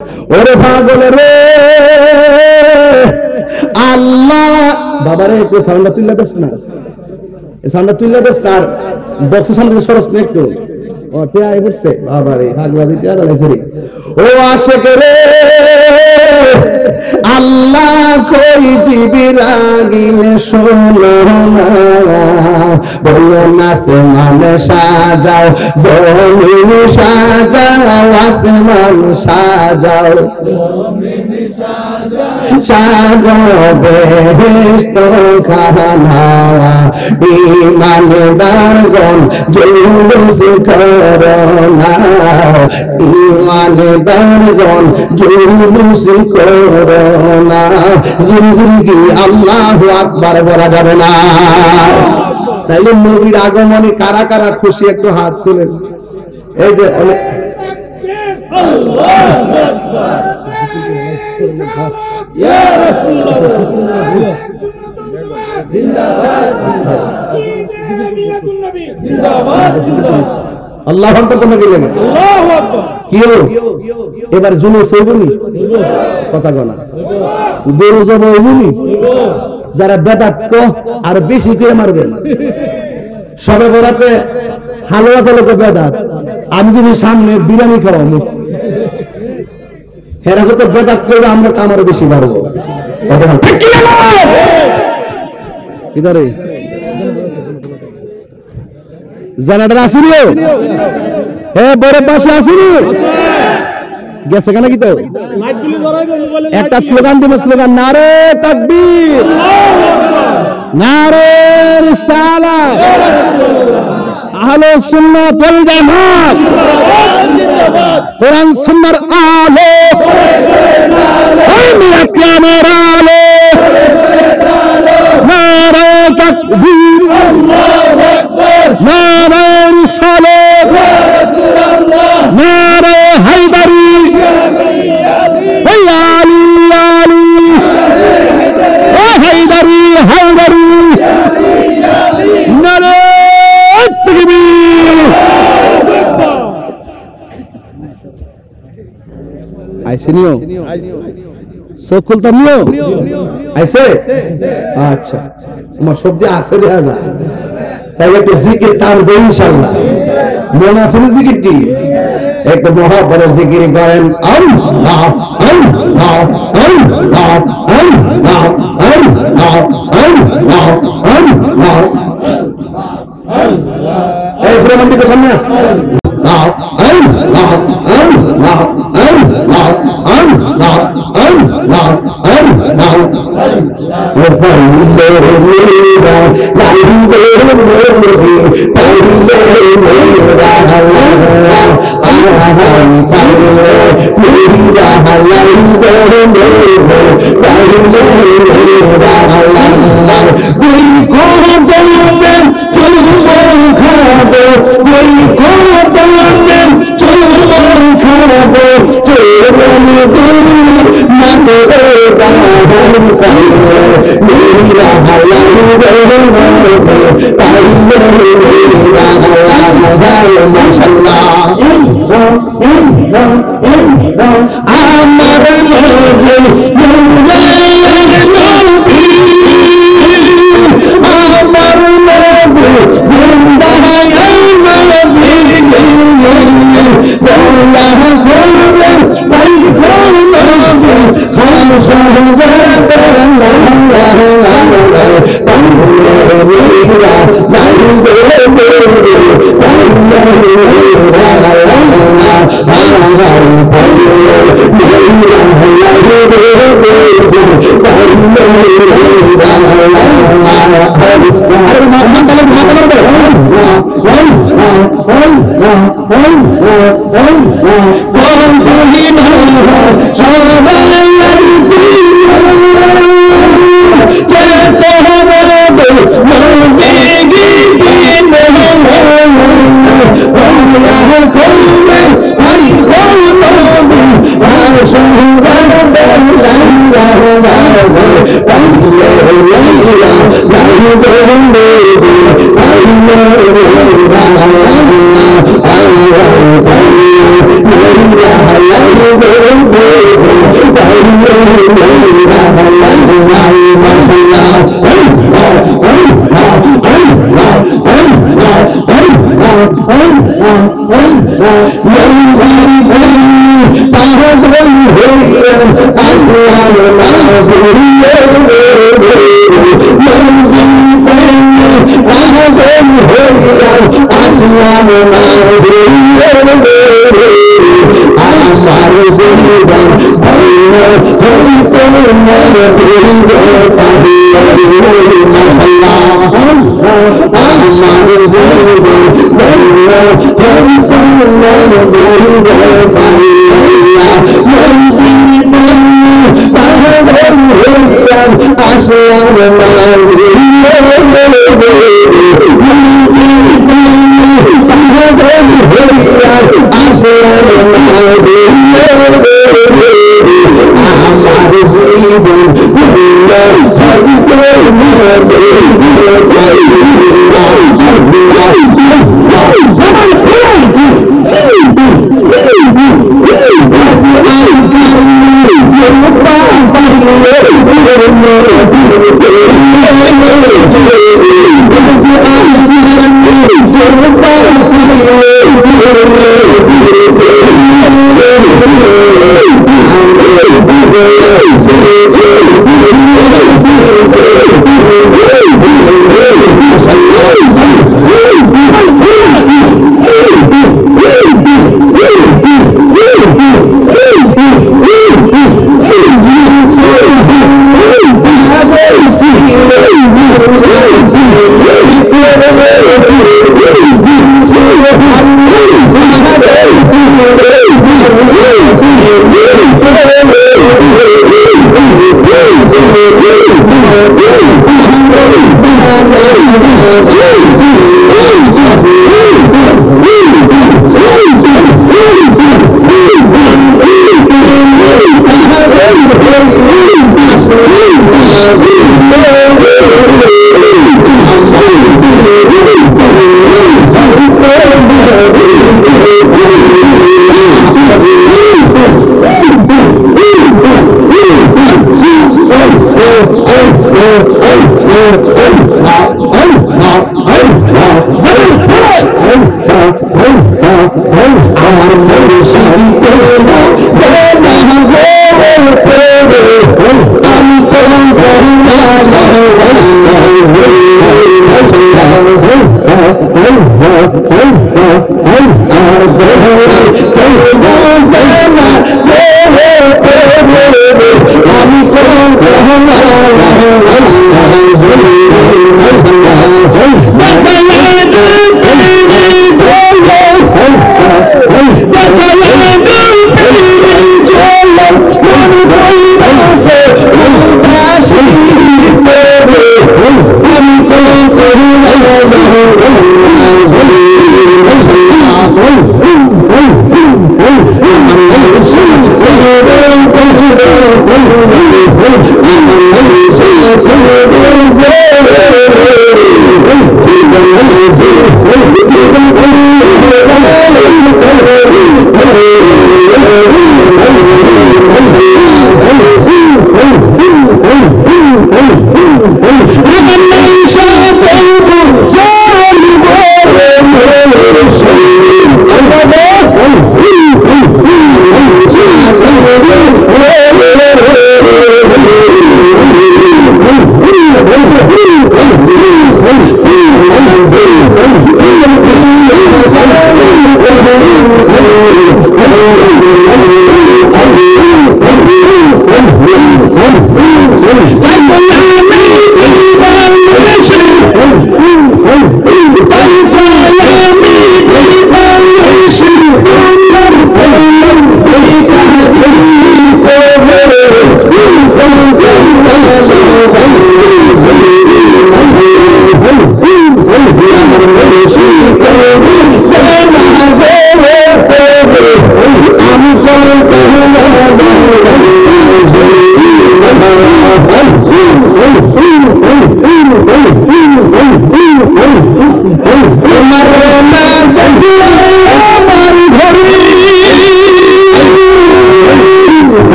ওরে পাগল রে আল্লাহ বাবারে একটু সাউন্ডটা তুললে দেস না, সাউন্ডটা তুললে দেস না, আর বক্সের সামনে থেকে সরস না একটু। ও টিয়াই পড়ছে বাবারে ভাগবাদি টিয়া দাঁড়াইছে রে। ও আশেক রে আল্লাহ কই জিবরাইল শোনো না, বলো না আসমান সাজাও, জমিন সাজাও, আসমান সাজাও, সাজাও বেহেশত খানা, ঈমানদারগণ জুলুস করো না, ঈমানদারগণ জুলুস করো না। জুরি জুরি কি আল্লাহু আকবার বলা যাবে না? তাইলে নবীর আগমনে কারা কারা খুশি একটু হাত তুলেন। এই যে অনেক আল্লাহু আকবার ইয়া রাসূলুল্লাহ জিন্দাবাদ জিন্দাবাদ জিন্দাবাদ আল্লাহু আকবার কোন গেলেন? আল্লাহু আকবার। কিও এবার জুলুস হইবনি কথা গনা গরু জব হইবনি, যারা বেদাত আর বেশি করে মারবেন। সবে বরাতে হালুয়া খেলে বেদাত, আমি কিছু সামনে বিরিয়ানি খাওয়াবো, হেরা যত বেদাত করবে আমরা কামারও বেশি বাড়বো। কিদারে জানাটা আসিনি, হ্যাঁ বড় পাশে আসিনি গেছে কেন? কি তো একটা স্লোগান দেবো, স্লোগান নারে তাকবীর, নারে রিসালাত, আহলে সুন্নাত ওয়াল জামাত, কোরআন সুন্নাহর আলো, মিলাদ কিয়ামের আলো, নারে তাকবীর, আল্লাহু আকবার, নারে রিসালাত, ইয়া রাসূলুল্লাহ, নারে হায়দারি, ইয়া আলী আলী আলী, ও হায়দারি হায়দারি, নারে তাকবীর। আইছে নিও চোখ খুলতাম নিও আইছে। আচ্ছা তোমার শব্দ আছে দেখা যায়, তাই একটু জিকির টান দেই ইনশাআল্লাহ। মনে আছে না জিকিরটি? একটু মহব্বতে জিকির করেন আল্লাহ আল্লাহ আল্লাহ আল্লাহ আল্লাহ আল্লাহ আল্লাহ। এই ফ্রেমন্ডিকে সামনে আল্লাহ আল্লাহ আল্লাহ আল্লাহ আল্লাহ আল্লাহ আল্লাহ ওফাইলে মেরা লাইলে মোরে পাইলে মেরা আল্লাহ আহাম পাইলে মেরা লাইলে মোরে পাইলে মেরা আল্লাহ। ওই কোন দলবে চলবো খাবো, ওই কোন দলবে চলবো খাবো, চলবো মানে দাহন পাইলে মেরা লাইলে মোরে পাইলে মেরা আল্লাহ। মাশাআল্লাহ আমার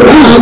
Thank you.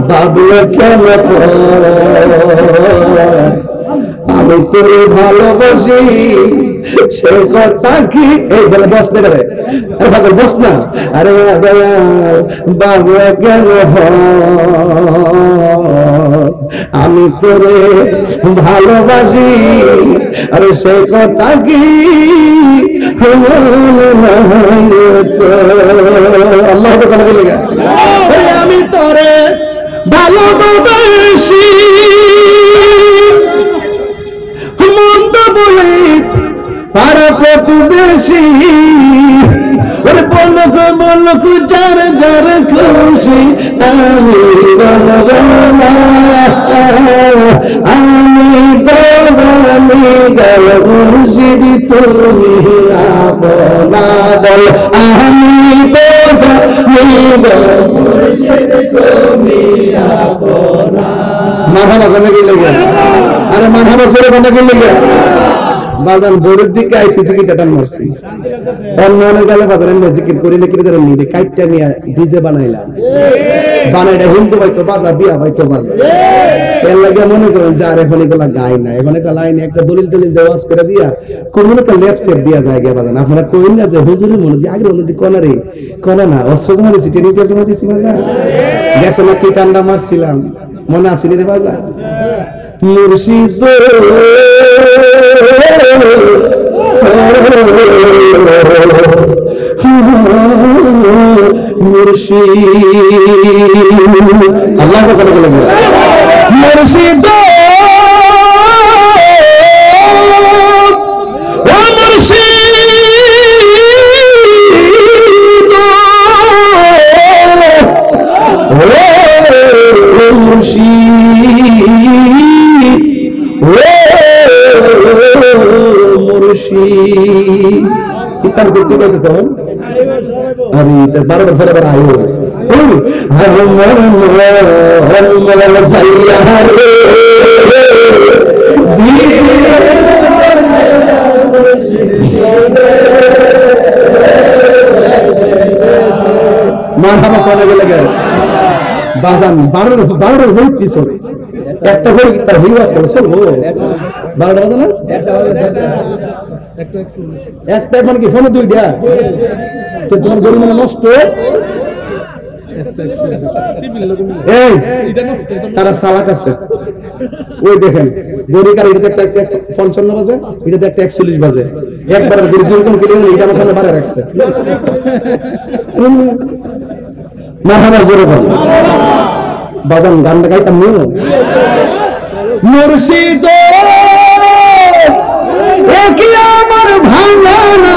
বাবলা কেন আমি তোরে ভালোবাসি সে কথা কি এই দলে বস দেখে রে আরে পাগল বস না আরে বাবলা কেন আমি তোরে ভালোবাসি আরে সে কথা কি আল্লাহ আমি তোরে ভালোবাসি মন্দ বলে পাড়া প্রতিবেশী ওরে বলক বলক যার যার খুশি আমি আমি দোবানি গেল মুর্শিদ তুমি আপনা বল আমি দোবানি গেল মুর্শিদ তুমি আপনা মারহাবা গানে কি লাগে আরে মারহাবা জোরে গানে কি লাগে বাজান বোরের দিকে আইসি জিকির টান মারছি অন্যান্য গেলে বাজারে আমরা জিকির করি না কি ধরে নিয়ে কাইটটা নিয়ে ডিজে বানাইলাম বানাইটা হিন্দু হয়তো বাজা বিয়া হয়তো বাজা এর লাগে মনে করেন যে আর এখন এগুলা গাই না এখন একটা লাইনে একটা দলিল টলিল দেওয়াজ করে দিয়া কোন একটা লেফট সেট দিয়া যায় গিয়া বাজান আপনারা কইন না যে হুজুরের মনে দিয়ে আগের মনে দিয়ে কোনা রে কোনা না অস্ত্র জমা দিয়েছি টেনিজার জমা দিয়েছি বাজা গেছে না কি কান্ডা মারছিলাম মনে আসেনি রে বাজা মুর্শিদ মুর্শিদ আল্লাহ কথা বলে মুর্শিদ কিতাব করতে পারতেছ আরে এটা 12টা ফেলে বার আইও মারহাবা কোনে গেলে বাজান 12টা হইতিছ একটা করে কি তার হিওয়াস করে চলবো 12টা বাজে না একটা মানে কি ফোনে দুইটা তো তোমার গরু মানে নষ্ট এই তারা সালাক আছে ওই দেখেন গরু কার এটাতে একটা 55 বাজে এটাতে একটা 41 বাজে একবার গরু দুরকম কিলো এটা আমার সামনে বাড়া রাখছে মারহাবা জোরে বল বাজান গানটা গাইতাম নিও মুর্শিদ কি আমার ভাঙানা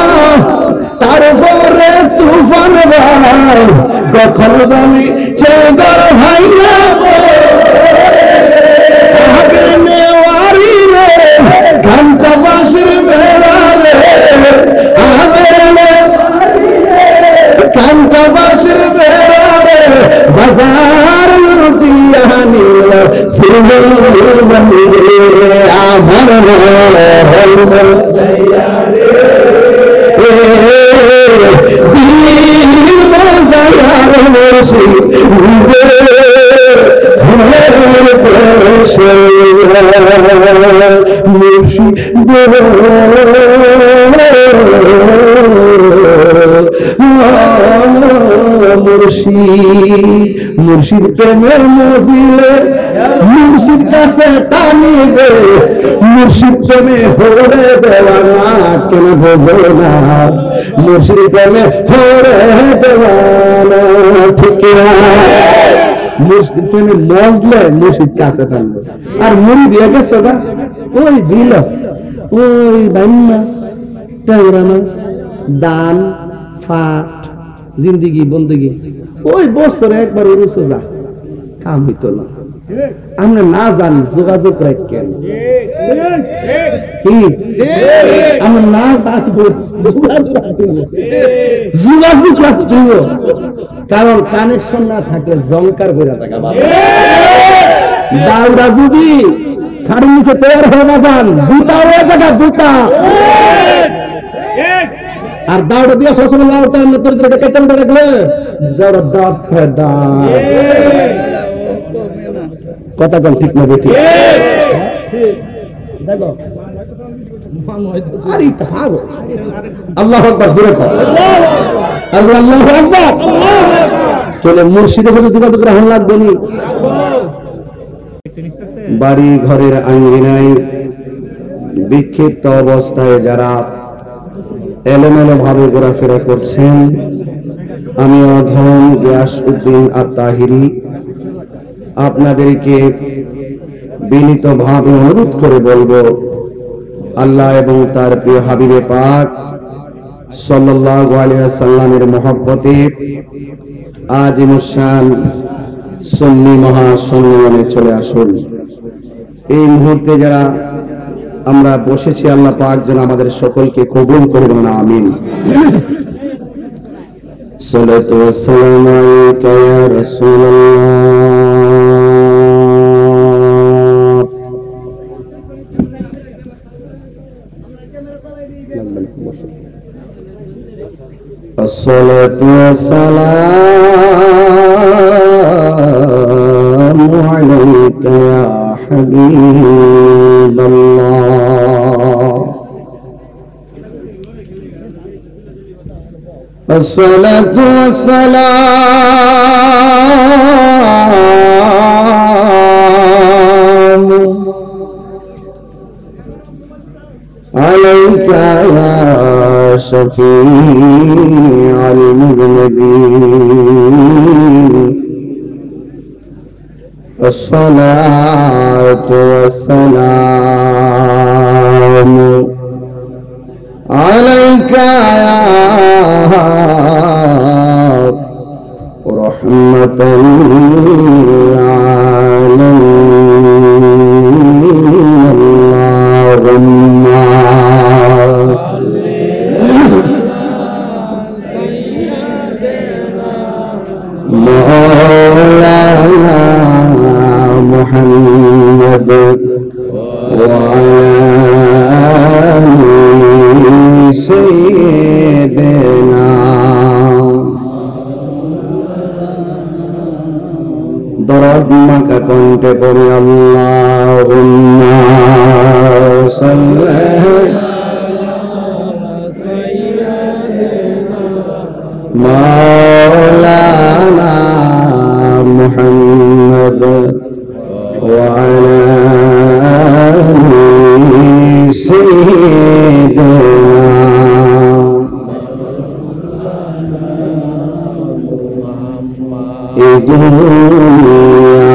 তারপরে তুফান ভাই কখন জানি চেঙ্গর ভাই নেওয়ারি রে গাঞ্জা বাসের বেড়া রে গাঞ্জা বাসের বেড়া রে বাজার দিয়া নিল সিলবনি রে আমার মুর্শিদ প্রেমে মজিলে মুর্শিদ কাছে টানিবে মুর্শিদ প্রেমে হরে দেওয়ানা কেন বোঝো না মুর্শিদ প্রেমে হরে দেওয়ানা ঠিক মুর্শিদ প্রেমে মজলে মুর্শিদ কাছে টানবে আর মুড়ি দিয়ে গেছে ওই বিল ওই বাইন মাছ ট্যাংরা মাছ দান ফাট জিন্দিগি বন্দগি ওই বছরে একবার উড়ুছে যা কাম হইতো না আমরা না জানি যোগাযোগ রাখেন আমরা না জানবো যোগাযোগ রাখতে কারণ কানেকশন না থাকলে জংকার করে থাকা ডালটা যদি খাড়ির নিচে তৈরি হয়ে যান বুতা হয়ে যাবে বুতা আর দাওয়াত দিয়া সবসময় লাউটা তোর দিকে কেটে রাখলে দাওয়াত খায় দাওয়াত কথা কোন ঠিক না বেটি দেখো আরে তাহাগো আল্লাহু আকবার জোরে কর আল্লাহু আকবার চলে মুর্শিদের সাথে যোগাযোগ রাখা লাগবে নি বাড়ি ঘরের আঙ্গিনায় বিক্ষিপ্ত অবস্থায় যারা এলোমেলো ভাবে ঘোরাফেরা করছেন আমি অধম গিয়াসউদ্দিন আত-তাহিরি আপনাদেরকে বিনীতভাবে অনুরোধ করে বলবো আল্লাহ এবং তার প্রিয় হাবিবে পাক সাল্লাল্লাহু আলাইহি ওয়াসাল্লামের মহব্বতে আজিমুশান সুন্নি মহাসম্মেলনে চলে আসুন। এই মুহূর্তে যারা আমরা বসেছি আল্লাহ পাক যেন আমাদের সকলকে কবুল করে বলুন আমিন। সালাতু ওয়াসসালামু আলাইকা ইয়া রাসূলুল্লাহ। الصلاة والسلام عليك يا حبيب الله. الصلاة والسلام عليك يا شفيع المذنبين. الصلاة والسلام عليك يا رحمة للعالمين. اللهم مولانا محمد وعلى آل سيدنا ضربنا كنت قري اللهم صل مولانا محمد وعلى آل سيدنا. এই দুনিয়া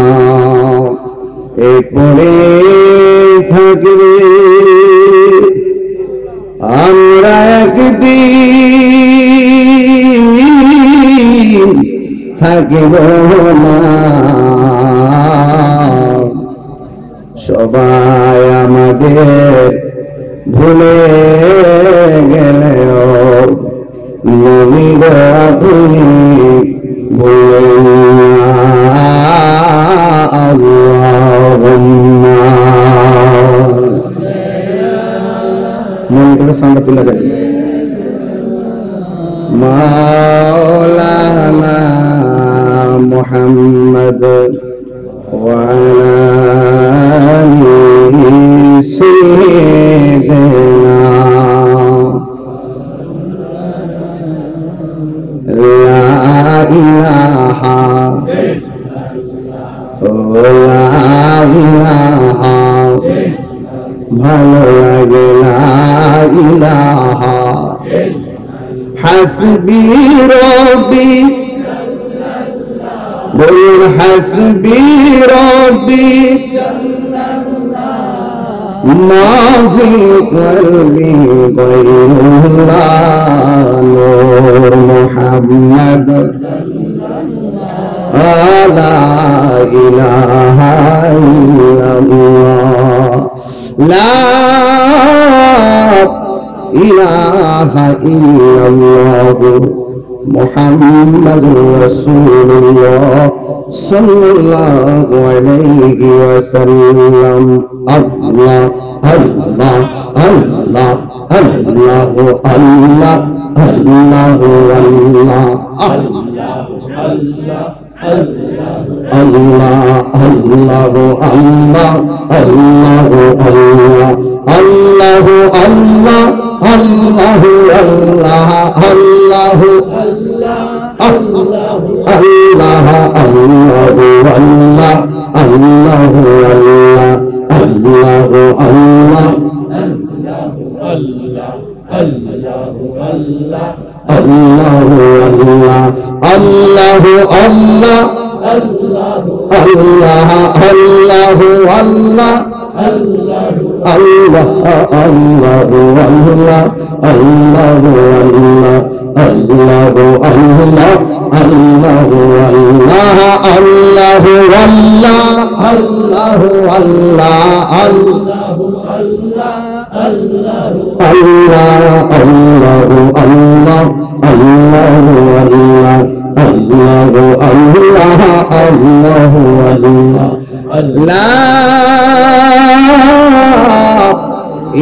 এই পড়ে থাকবে আমরা একদিন থাকিব না। সবাই আমাদের ভুলে গেলেও নবী গো আপনি ভুলেন না। আল্লাহুম্মা মনে করে সামনে তুলে দেন। مولانا محمد وعلى آل سيدنا. لا إله لا إله ভালো লাগে লা ইলাহা হাসবি রব্বি বলুন হাসবি রব্বি মা ফি কলবি গায়রুল্লাহ নূর মুহাম্মদ লা ইলাহা ইল্লাল্লাহ লা ইলাহা ইল্লাল্লাহ মুহাম্মাদুর রাসূলুল্লাহ সাল্লাল্লাহু আলাইহি ওয়াসাল্লাম। আল্লাহ আল্লাহ আল্লাহ আল্লাহ আল্লাহ আল্লাহু আল্লাহ আল্লাহ আল্লাহু আল্লাহ আল্লাহু আল্লাহ আল্লাহু আল্লাহ আল্লাহু আল্লাহ আল্লাহু আল্লাহ আল্লাহ আল্লাহু আল্লাহ আল্লাহু আল্লাহ আল্লাহু আল্লাহ আল্লাহু আল্লাহ আল্লাহু আল্লাহ আল্লাহ আল্লাহু আল্লাহ আল্লাহ আল্লাহু আল্লাহ আল্লাহু আল্লাহ আল্লাহু আল্লাহ আল্লাহু আল্লাহ আল্লাহু আল্লাহ আল্লাহু আল্লাহ আল্লাহু আল্লাহ আল্লাহু আল্লাহ আল্লাহু আল্লাহ আল্লাহু আল্লাহ আল্লাহু আল্লাহ আল্লাহু আল্লাহ লা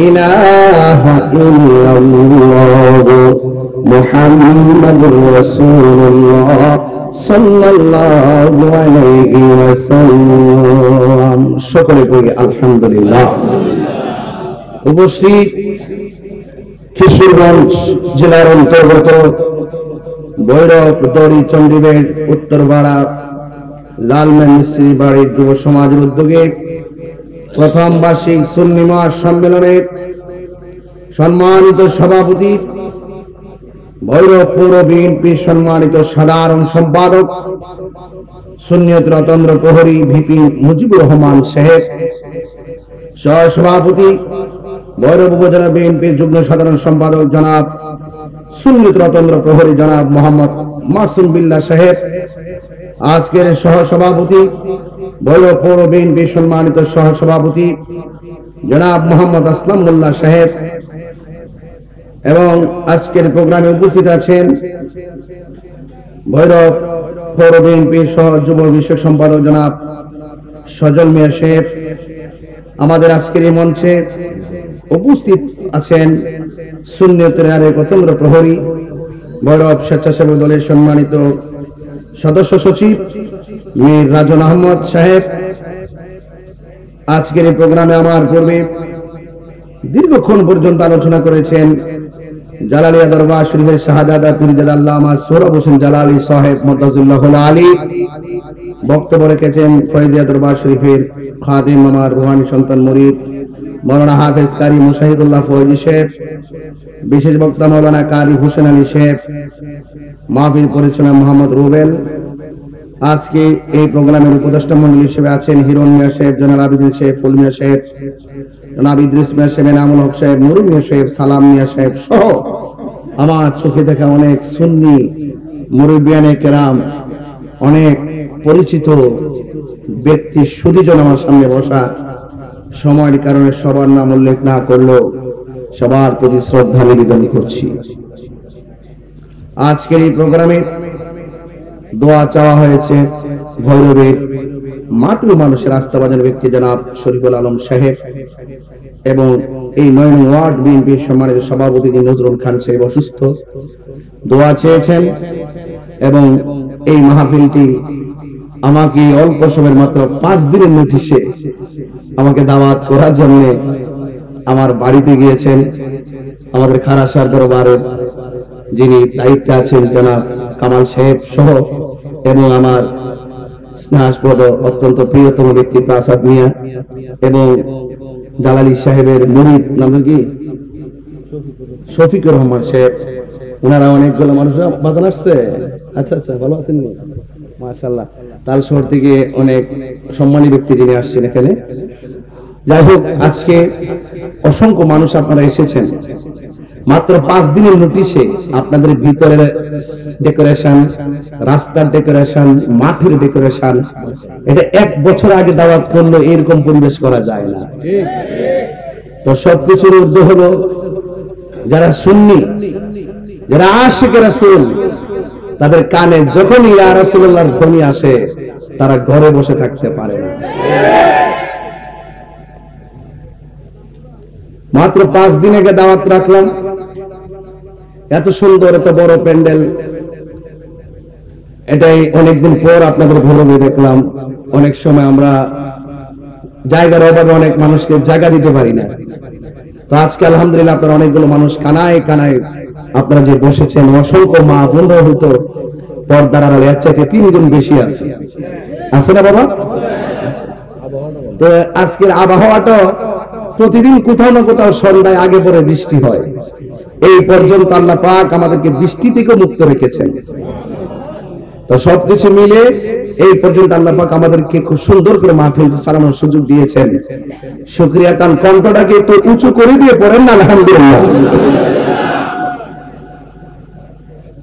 ইলাহা ইল্লাল্লাহ মুহাম্মাদুর রাসূলুল্লাহ সাল্লাল্লাহু আলাইহি ওয়াসাল্লাম। সকলে বলি আলহামদুলিল্লাহ। উপস্থিত কিশোরগঞ্জ জেলার অন্তর্গত ভৈরব দড়ি চণ্ডীবেড় উত্তরপাড়া লালমেন মিস্ত্রি বাড়ির যুব সমাজের উদ্যোগে প্রথম বার্ষিক সুন্নি মহাসম্মেলনের সম্মানিত সভাপতি, ভৈরব পৌর বিএনপির সম্মানিত সাধারণ সম্পাদক সুন্নিয়ত রতন্দ্র প্রহরী ভিপি মুজিবুর রহমান সাহেব, সহসভাপতি ভৈরব উপজেলা বিএনপির যুগ্ম সাধারণ সম্পাদক জনাব সুন্নিয়ত রতন্দ্র প্রহরী জনাব মোহাম্মদ মাসুম বিল্লাহ সাহেব, আজকের সহসভাপতি ভৈরব পৌর বিএনপির সম্মানিত সহসভাপতি জনাব মোহাম্মদ আসলাম মোল্লা সাহেব, এবং আজকের প্রোগ্রামে উপস্থিত আছেন ভৈরব পৌর বিএনপির সহ যুব বিষয়ক সম্পাদক জনাব সজল মিয়া সাহেব। আমাদের আজকের এই মঞ্চে উপস্থিত আছেন সুন্নিয়তের আরেক রতন্দ্র প্রহরী ভৈরব স্বেচ্ছাসেবক দলের সম্মানিত সদস্য সচিব মীর রাজন আহমদ সাহেব। আজকের এই প্রোগ্রামে আমার পূর্বে দীর্ঘক্ষণ পর্যন্ত আলোচনা করেছেন জালালিয়া দরবার শরীফের শাহজাদা পীরজাদা আল্লামা সোহরাব হোসেন জালালি সাহেব মুতাজিল্লাহুল আলী। বক্তব্য রেখেছেন ফয়জিয়া দরবার শরীফের খাদেম আমার রুহানি সন্তান মুরিদ মাওলানা হাফেজ কারি মুশাহিদুল্লাহ ফয়জি সাহেব। বিশেষ বক্তা মাওলানা কারি হোসেন আলী সাহেব। মাহফিল পরিচালনা মোহাম্মদ রুবেল। আজকে এই প্রোগ্রামের উপদেষ্টা মণ্ডলী হিসেবে আছেন হিরণ মিয়া সাহেব, জনাব আবিদুল সাহেব, ফুল মিয়া সাহেব, জনাব ইদ্রিস মিয়া সাহেব, এনামুল হক সাহেব, নুরু মিয়া সাহেব, সালাম মিয়া সাহেব সহ আমার চোখে দেখা অনেক সুন্নি মুরব্বিয়ানে কেরাম, অনেক পরিচিত ব্যক্তি সুধীজন আমার সামনে বসা। সময়ের কারণে সবার নাম উল্লেখ না করলেও সবার প্রতি শ্রদ্ধা নিবেদন করছি। আজকের এই প্রোগ্রামে দোয়া চাওয়া হয়েছে ভৈরবের মাটুর মানুষের আস্থাভাজন ব্যক্তি জনাব শরীফুল আলম সাহেব এবং এই ৯ নং ওয়ার্ড বিএনপির সম্মানিত সভাপতি নজরুল খান সাহেব অসুস্থ, দোয়া চেয়েছেন এবং এই মাহফিলটি আমাকে অল্প সময়ের মাত্র 5 দিনের নোটিশে আমাকে দাওয়াত করার জন্য আমার বাড়িতে গিয়েছেন। আমাদের খারাসার দরবারের যিনি দায়িত্বে আছেন জনাব কামাল সাহেব সহ এবং আমার স্নেহাস্পদ অত্যন্ত প্রিয়তম ব্যক্তিত্ব আসাদ মিয়া এবং জালালি সাহেবের মুরিদ নাম কি শফিকুর রহমান সাহেব, ওনারা অনেকগুলো মানুষ বাজান আসছে। আচ্ছা আচ্ছা, ভালো আছেন মাশাআল্লাহ। তাল শহর থেকে অনেক সম্মানী ব্যক্তি যিনি আসছেন এখানে। যাই হোক, আজকে অসংখ্য মানুষ আপনারা এসেছেন। মাত্র 5 দিনের নোটিশে আপনাদের ভিতরের ডেকোরেশন, রাস্তার ডেকোরেশন, মাঠের ডেকোরেশন, এটা 1 বছর আগে দাওয়াত করলে এরকম পরিবেশ করা যায় না। তো সবকিছুর ঊর্ধ্বে হলো যারা সুন্নি, যারা আশিক রাসূল, তাদের কানে যখনই ইয়া রাসূলুল্লাহর ধ্বনি আসে তারা ঘরে বসে থাকতে পারে না। মাত্র 5 দিন আগে দাওয়াত রাখলাম, এত সুন্দর এত বড় প্যান্ডেল, এটাই অনেকদিন পর আপনাদের ভৈরবে দেখলাম। অনেক সময় আমরা জায়গার অভাবে অনেক মানুষকে জায়গা দিতে পারি না। তো আজকে আলহামদুলিল্লাহ আপনারা অনেকগুলো মানুষ কানায় কানায় আপনারা যে বসেছেন, অসংখ্য মা বোনরা হয়তো পর্দার আড়ালে এর চাইতে 3 গুণ বেশি আছে না বাবা? তো আজকের আবহাওয়াটা প্রতিদিন কোথাও না কোথাও সন্ধ্যায় আগে পরে বৃষ্টি হয়। এই পর্যন্ত আল্লাহ পাক আমাদেরকে বৃষ্টি থেকে মুক্ত রেখেছেন। তো সবকিছু মিলে এই পর্যন্ত আল্লাহ পাক আমাদেরকে খুব সুন্দর করে মাহফিল চালানোর সুযোগ দিয়েছেন। শুকরিয়া। তার কণ্ঠটাকে একটু উঁচু করে দিয়ে পড়েন না আলহামদুলিল্লাহ।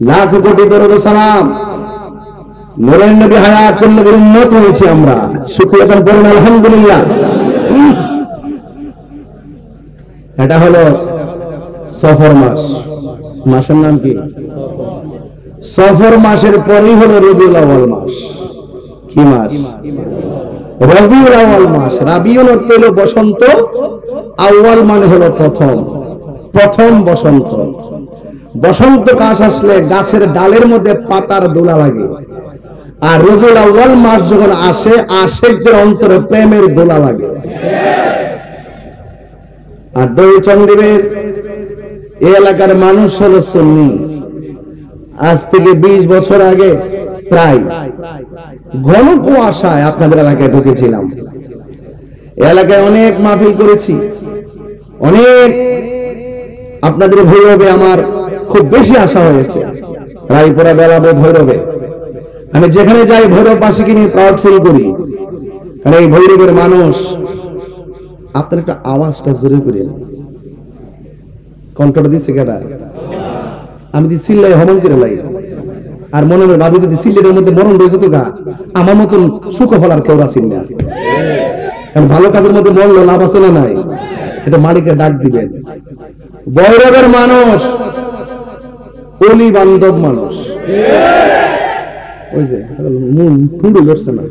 লাখ কোটি দরুদ সালাম নূরের নবী হায়াতুন নবীর উম্মত হয়েছি আমরা। শুকরিয়া তার পড়েন আলহামদুলিল্লাহ। এটা হলো সফর মাস। মাসের নাম কি? সফর মাসের পরেই হলো রবিউল আউয়াল মাস। কি মাস? রবিউল আউয়াল মাস। রাবিউল অর্থ হলো বসন্ত, আউয়াল মানে হলো প্রথম, প্রথম বসন্ত। বসন্ত কাশ আসলে গাছের ডালের মধ্যে পাতার দোলা লাগে, আর রবিউল আউয়াল মাস যখন আসে আশিকদের অন্তরে প্রেমের দোলা লাগে। আর দৌচন্দ্রীর এই এলাকার মানুষ হলো সুন্নি। আজ থেকে 20 বছর আগে প্রায় ঘন কুয়াশায় আপনাদের এলাকায় ঢুকেছিলাম। এলাকায় অনেক মাহফিল করেছি, অনেক আপনাদের ভৈরবে আমার খুব বেশি আশা হয়েছে। রায়পুরা বেলাবো ভৈরবে, আমি যেখানে যাই ভৈরববাসীকে নিয়ে প্রাউড ফিল করি। কারণ এই ভৈরবের মানুষ, আপনার একটা আওয়াজটা জোরে করেন, কণ্ঠটা দিচ্ছে কেটা? আমি যদি চিল্লাই হমন করে লাই, আর মনে হয় ভাবি যদি সিলেটের মধ্যে মরণ রয়েছে তো গা, আমার মতন সুখ ফলার কেউ আছেন না। কারণ ভালো কাজের মধ্যে মরল লাভ আছে না নাই? এটা মালিকের ডাক দিবেন। ভৈরবের মানুষ অলি বান্ধব মানুষ। ওই যে ঠুঁড়ে লড়ছে না,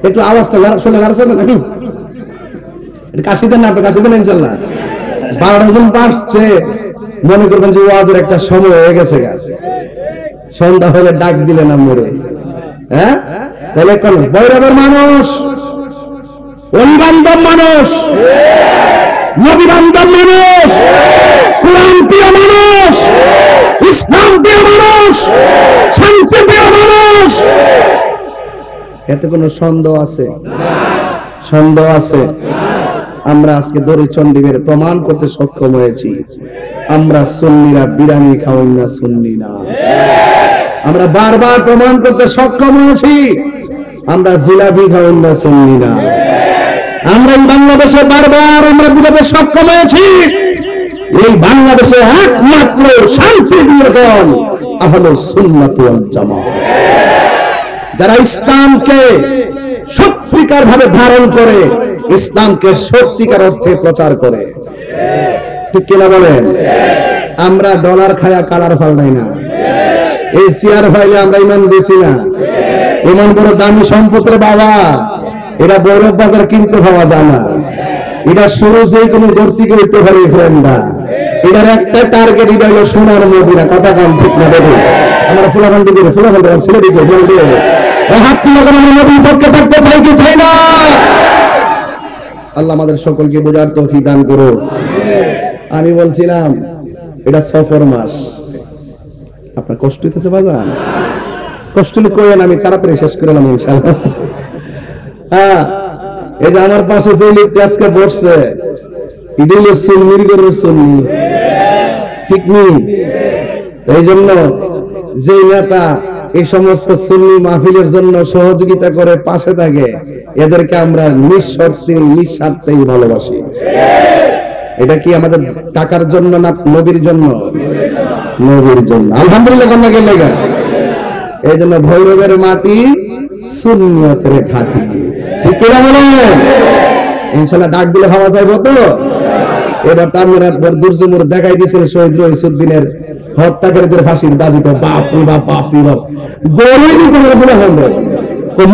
একটু আওয়াজটা শুনে গাড়ছে না নাকি? কাশি দেন না, কাশি দেন ইনশাল্লাহ। 12টা জন পাচ্ছে, মনে করবেন যে ওয়াজের একটা সময় হয়ে গেছে, সন্ধ্যা হলে ডাক দিলেন আমরে। হ্যাঁ, তাহলে কোন ভৈরবের মানুষ অলি বান্ধব মানুষ, নবী বান্ধব মানুষ, কোরআন প্রিয় মানুষ, ইসলাম প্রিয় মানুষ, শান্তি প্রিয় মানুষ। এতে কোনো সন্দেহ আছে? সন্দেহ আছে? আমরা আজকে দড়িচন্ডীর প্রমাণ করতে সক্ষম হয়েছি আমরা সুন্নিরা বিরিয়ানি খাওয়াই না, সুন্নি না। আমরা বারবার প্রমাণ করতে সক্ষম হয়েছি আমরা জিলাপি খাওয়াই না, সুন্নি না। আমরা এই বাংলাদেশে বারবার আমরা বুঝাতে সক্ষম হয়েছি এই বাংলাদেশে একমাত্র শান্তিপ্রিয় দল আহলে সুন্নাত ওয়াল জামাত, যারা ইসলামকে সত্যিকার ভাবে ধারণ করে, ইসলামকে সত্যিকার অর্থে প্রচার করে। ঠিক কিনা বলেন? আমরা ডলার খায়া কালার ফালাই না, এই চেয়ার ফাইলে আমরা ইমান বেশি না। ইমান বড় দামি সম্পদের বাবা, এটা ভৈরব বাজার কিনতে পাওয়া যায় না। এটা শুরু যে কোনো গর্তি করতে পারে ফ্রেন্ডরা। এটার একটা টার্গেট, এটা হলো সোনার মদিনা। কথা কাম ঠিক না? দেখুন আমরা ফুলাফান্ডি করে ফুলাফান্ডি ছেলে দিকে ফোন দিয়ে হাত তুলে আমরা নবীর পক্ষে থাকতে চাই কি চাই না? আল্লাহ আমাদের সকলকে বোঝার তৌফিক দান করুন। আমি বলছিলাম এটা সফর মাস। আপনার কষ্ট হইতেছে বাজান? কষ্ট হলে কইেন, আমি তাড়াতাড়ি শেষ করে নিলাম ইনশাআল্লাহ। হ্যাঁ, এই যে আমার পাশে যে লোকটি আজকে বসছে, এটা হলো সুন্নির গরুর সুন্নি, ঠিক নেই? এই জন্য যে নেতা এই সমস্ত সুন্নি মাহফিলের জন্য সহযোগিতা করে পাশে থাকে, এদেরকে আমরা নিঃস্বার্থেই ভালোবাসি। এটা কি আমাদের টাকার জন্য না নবীর জন্য? নবীর জন্য। আলহামদুলিল্লাহ। কন্যা লেগা এই জন্য ভৈরবের মাটি সুন্নিয়তের ঘাঁটি। ঠিক কিনা বলেন? ইনশাআল্লাহ ডাক দিলে ভাবা যাইব তো। এবার তামির একবার দুর্জমুর দেখাই দিয়েছিল শহীদ রহিসুদ্দিনের হত্যাকারীদের ফাঁসির দাবিতে। বাপ রে বাপ, বাপ রে বাপ, গরুই দিতে বলে হলো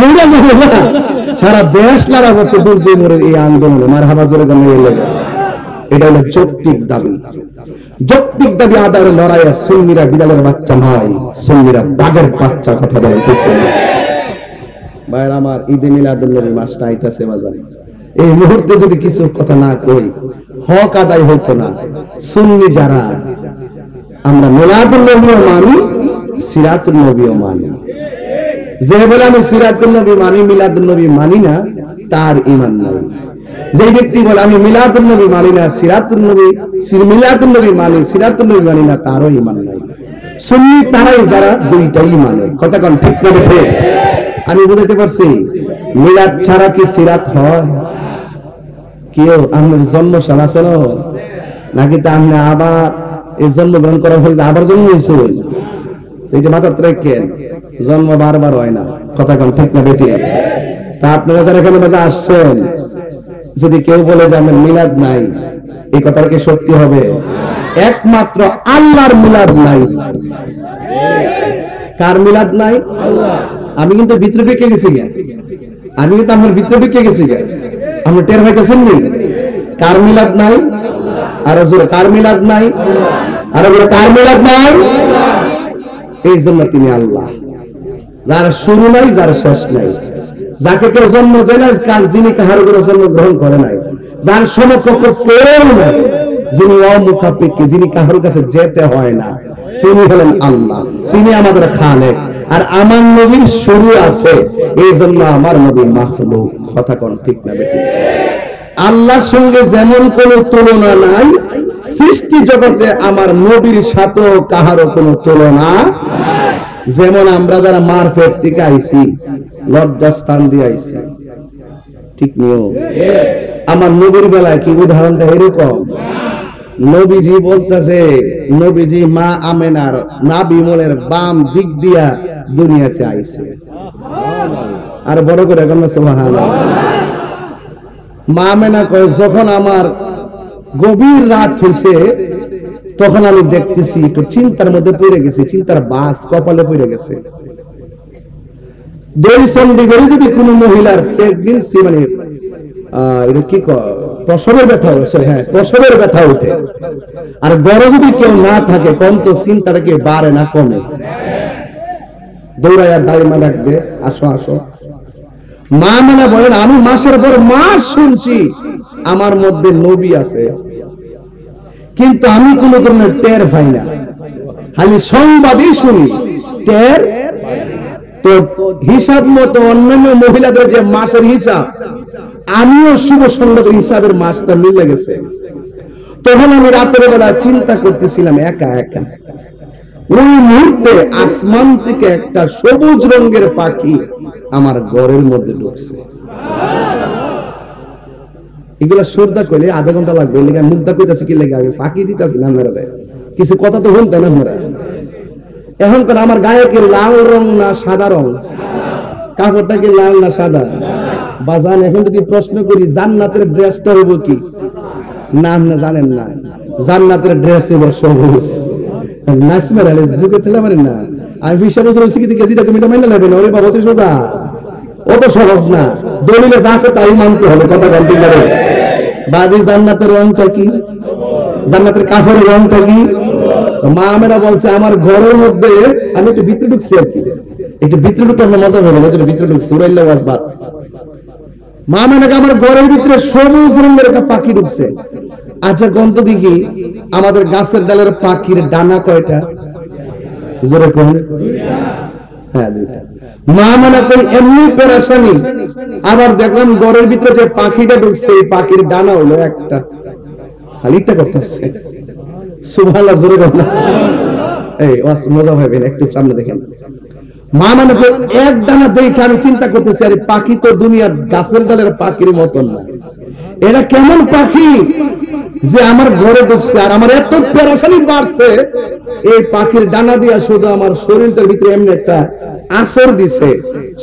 মুড়ে যাবে না। সারা দেশ লড়া করছে দুর্জমুরের এই আন্দোলনে। মারহাবা জোরে গান লেগে এটা হলো যৌক্তিক দাবি। যৌক্তিক দাবি আদায়ের লড়াইয়ে সুন্নিরা বিড়ালের বাচ্চা নয়, সুন্নিরা বাঘের বাচ্চা। কথা বলেন ঠিক কিনা? ভাইরা আমার, ঈদে মিলাদুন নবী মাসটা আইতাছে বাজারে। এই মুহূর্তে যদি কিছু কথা না কই, হক আদায় হইতো না। সুন্নি যারা, আমরা মিলাদুন নবীও মানি, সিরাতুন নবীও মানি। যে বলে আমি সিরাতুন নবী মানি, মিলাদুন নবী মানি না, তার ঈমান নাই। যে ব্যক্তি বলে আমি মিলাদুন নবী মানি না, সিরাতুন নবী, মিলাদুন নবী মানি, সিরাতুন নবী মানি না, তারও ঈমান নাই। সুন্নি তারাই যারা দুইটাই মানে। কথা কোন ঠিক না ঠিক? আমি বুঝাতে পারছি? মিলাদ ছাড়া কি সিরাত হয়? কেউ আপনার জন্মসাল আছে নাকি? তা আপনি আবার এই জন্মগ্রহণ করার ফলে আবার জন্ম হয়েছে, এটা মাথার রাখেন। জন্ম বারবার হয় না। কথা কোন ঠিক না বেটি? তা আপনারা যারা এখানে আসছেন, যদি কেউ বলে যে আমার মিলাদ নাই, এই কথাটা কি সত্যি হবে? একমাত্র আল্লাহর মিলাদ নাই। কার মিলাদ নাই? আমি কিন্তু ভিতরে ঢুকে গেছি, আমি কিন্তু আমার ভিতরে ঢুকে গেছি। আপনি টের পাইতেছেন নি? কার মিলাদ নাই? আর জোরে কার মিলাদ নাই? আর জোরে কার মিলাদ নাই? এই জন্য তিনি আল্লাহ, যার শুরু নাই, যার শেষ নাই, যাকে কেউ জন্ম দেয় না, যিনি কাহার উপরে জন্মগ্রহণ করে নাই, যার সমকক্ষ কেউ নাই, যিনি অমুখাপেক্ষী, যিনি কাহার কাছে যেতে হয় না, তিনি হলেন আল্লাহ। তিনি আমাদের খালেক। আর আমার নবীর শুরু আছে, এই জন্য আমার নবী মাখলুক। কথা কোন ঠিক না বেটি? আল্লাহর সঙ্গে যেমন কোন তুলনা নাই, সৃষ্টি জগতে আমার নবীর সাথেও কাহারও কোনো তুলনা। যেমন আমরা যারা মারফেট থেকে আইছি, লজ্জাস্থান দিয়ে আইছি, ঠিক নিও। আমার নবীর বেলায় কি উদাহরণটা এরকম? নবীজি বলতেছে, নবীজি মা আমেনার নাভি মূলের বাম দিক দিয়া দুনিয়াতে আইছে। আর বড় করে এখন সুবহানাল্লাহ। মা আমেনা কয়, যখন আমার গভীর রাত হইছে, তখন আমি দেখতেছি একটু চিন্তার মধ্যে পড়ে গেছি, চিন্তার বাস কপালে পড়ে গেছে। যদি কোন মহিলার প্রেগন্যান্সি মানে এটা কি প্রসবের ব্যথা হচ্ছে, হ্যাঁ প্রসবের ব্যথা উঠে, আর বড় যদি কেউ না থাকে, কম তো চিন্তাটা কি বাড়ে না কমে? দৌড়াইয়া দাইমা ডাক দে, আসো আসো। মা মানে বলেন, আমি মাসের পর মাস শুনছি আমার মধ্যে নবী আছে, কিন্তু আমি কোন ধরনের টের পাই না, খালি সংবাদই শুনি, টের। তো হিসাব মতো অন্যান্য মহিলাদের যে মাসের হিসাব, আমিও শুভ সংবাদের হিসাবের মাসটা মিলে গেছে। তখন আমি রাতের বেলা চিন্তা করতেছিলাম একা একা, ওই মুহূর্তে আসমান থেকে একটা সবুজ রঙের পাখি আমার ঘরের মধ্যে ঢুকছে। এগুলা শ্রদ্ধা করলে আধা ঘন্টা লাগবে, মুগ্ধা কইতাছি কি লেগে, আমি ফাঁকি দিতেছি না, মেয়েরা কিছু কথা তো শুনতেন আপনারা। এখন কারণ আমার গায়ে কি লাল রং না সাদা রং? কাপড়টা কি লাল না সাদা? বাজান এখন যদি প্রশ্ন করি, জান্নাতের ড্রেসটা হইব কি? নাম না জানেন না, জান্নাতের ড্রেস হইব সবুজ। নাসমের আলী যুগে তেলা মারেন না, আমি 20 বছর শিখিতে গেছি, ডকুমেন্টটা মাইনা লাগবে না। ওরে বাবা তুই সোজা, অত সহজ না, দলিলে যা আছে তাই মানতে হবে। কথা বলতে পারে বাজি। জান্নাতের রংটা কি? জান্নাতের কাপড়ের রংটা কি? মা মেয়েরা বলছে আমার ঘরের মধ্যে, আমি একটু ভিতরে ঢুকছি আর কি, একটু ভিতরে ঢুকতে আমরা মজা হবে না, ভিতরে ঢুকছি উড়াইলে ওয়াজ বাদ। মা মেয়েরা আমার ঘরের ভিতরে সবুজ রঙের একটা পাখি ঢুকছে। আচ্ছা গন্ত দেখি, আমাদের গাছের ডালের পাখির ডানা কয়টা? যেরকম হ্যাঁ দুইটা। মা মানে কই এমনি পেরেশানি। আবার দেখলাম ঘরের ভিতরে যে পাখিটা ঢুকছে, এই পাখির ডানা হলো একটা, খালিটা করতেছে। সুবহানাল্লাহ, জোরে কথা। এই ওয়াজ মজা হবে, একটু সামনে দেখেন। মা মানে এক ডানা দেখে আমি চিন্তা করতেছি, আরে পাখি তো দুনিয়ার গাছের ডালের পাখির মতন না, এটা কেমন পাখি যে আমার ঘরে ঢুকছে? আর আমার এত পেরেশানি বাড়ছে, এই পাখির ডানা দিয়া শুধু আমার শরীরটার ভিতরে এমনি একটা আসর দিছে,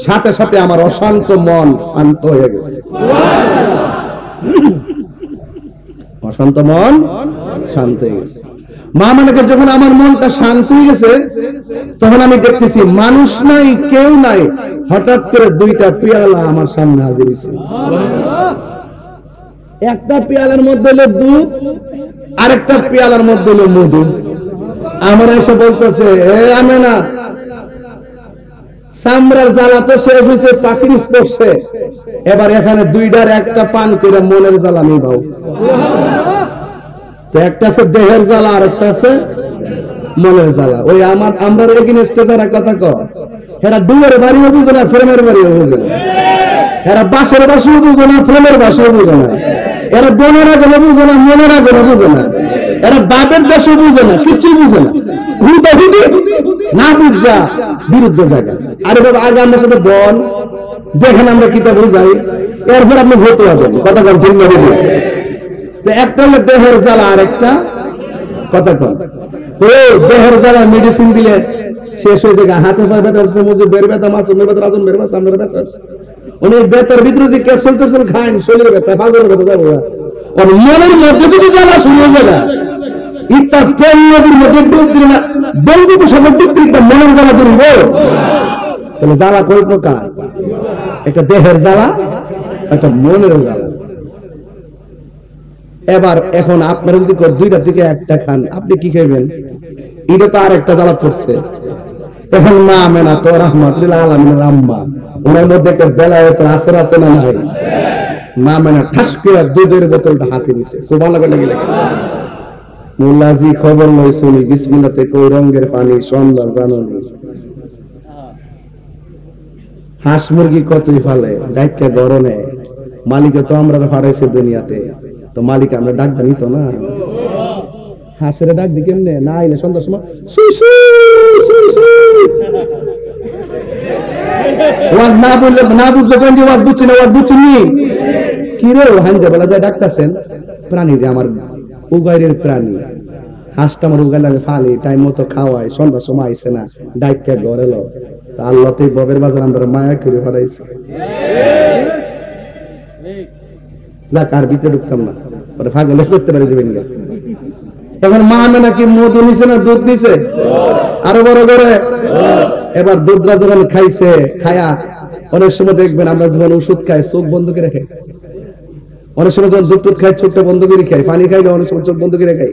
সাথে সাথে আমার অশান্ত মন শান্ত হয়ে গেছে। অশান্ত মন শান্ত হয়ে গেছে। মা মানে যখন আমার মনটা শান্ত হয়ে গেছে, তখন আমি দেখতেছি মানুষ নাই, কেউ নাই, হঠাৎ করে দুইটা পেয়ালা আমার সামনে হাজির হয়েছে। একটা পেয়ালার মধ্যে হলো দুধ, আরেকটা পেয়ালার মধ্যে হলো মধু। আমার এসে বলতেছে, এ আমেনা, চামড়ার জ্বালা তো শেষ হয়েছে পাখির স্পর্শে, এবার এখানে দুইটার একটা পান করে মনের জ্বালা মিটাও। তো একটা আছে দেহের জ্বালা, আর একটা আছে মনের জ্বালা। ওই আমরা এগেইনস্টে যারা কথা কয়, এরা ডুবের বাড়িও বুঝে না, ফ্রেমের বাড়িও বুঝে না, এরা বাঁশের বাসিও বুঝে না, ফ্রেমের বাসিও বুঝে না, এরা বনের আগুনে বুঝে না, মনের আগুনে বুঝে না, এরা বাপের দেশও বুঝে না, কিচ্ছুই বুঝে না। না বুঝা বিরুদ্ধে জায়গা। আরে বাবা, আগে আমার সাথে বল দেখেন আমরা কিতাব বুঝাই, এরপর আপনি ফতোয়া দেন। কথা কন ঠিক না? তো একটা হলো দেহের জ্বালা, আর একটা কথা কন দেহের জ্বালা মেডিসিন দিলে শেষ হয়ে যায়। হাতে পায়ে ব্যথা হচ্ছে, মুজে বের ব্যথা, মাসুমের ব্যথা, রাজন বের ব্যথা, আমরা ব্যথা উনি ব্যথার ভিতরে যদি ক্যাপসুল ট্যাপসুল খান, শরীরে ব্যথা, ফাজলের ব্যথা যাবো। আর মনের মধ্যে যদি জ্বালা শুরু হয়ে যাবে, ইত্যাদ প্রেম নদীর মধ্যে ডুব দিলে না, বঙ্গোপসাগর ডুব দিলে মনের জ্বালা দূর হবে। তাহলে জ্বালা কয় প্রকার? একটা দেহের জ্বালা, একটা মনের জ্বালা। এবার এখন আপনার যদি দুইটা থেকে একটা খান, আপনি কি খাইবেন? এটা তো আর একটা জ্বালা পড়ছে। এখন মা আমেনা তো রাহমাতুল্লাহ আলামিনের আম্মা, ওনার মধ্যে একটা বেলায়েতের আসর আছে না নাই? মা আমেনা ঠাস করে দুধের বোতলটা হাতে নিছে, সুবহানাল্লাহ বলে লেখা। মুল্লাজি খবর লই শুনি, বিসমিল্লাতে কই রঙের পানি সন্ধ্যা জাননি। হাঁস মুরগি কতই ফালে, ডাইকা গরনে মালিকে তো আমরা ফাড়াইছে দুনিয়াতে, তো মালিক আমরা ডাক জানি তো না। হাঁসের ডাক দি কেমনে? না আইলে সন্ধ্যার সময় ওয়াজ না বললে, না বুঝলে কোন যে ওয়াজ বুঝছি না, ওয়াজ বুঝছিনি কি রে? হাঞ্জা বেলা যায় ডাকতাছেন প্রাণী রে, আমার উগাইরের প্রাণী হাঁসটা আমার উগাইলে আমি ফালি, টাইম মতো খাওয়াই, সন্ধ্যার সময় আইসে না, ডাইকা ঘরে লো। আল্লাহ তো ববের বাজার আমরা মায়া করে ফাড়াইছে। যাক, আর ভিতরে ঢুকতাম না, পরে ফাগল করতে পারে যাবেন। এখন মা আমেনা কি মধু নিছে না দুধ নিছে? আরো বড় করে। এবার দুধরা যখন খাইছে, খায়া অনেক সময় দেখবেন আমরা যখন ওষুধ খাই চোখ বন্ধ করে খাই, অনেক সময় যখন দুধ টুধ খাই চোখটা বন্ধ করে খাই, পানি খাইলে অনেক সময় চোখ বন্ধ করে খাই।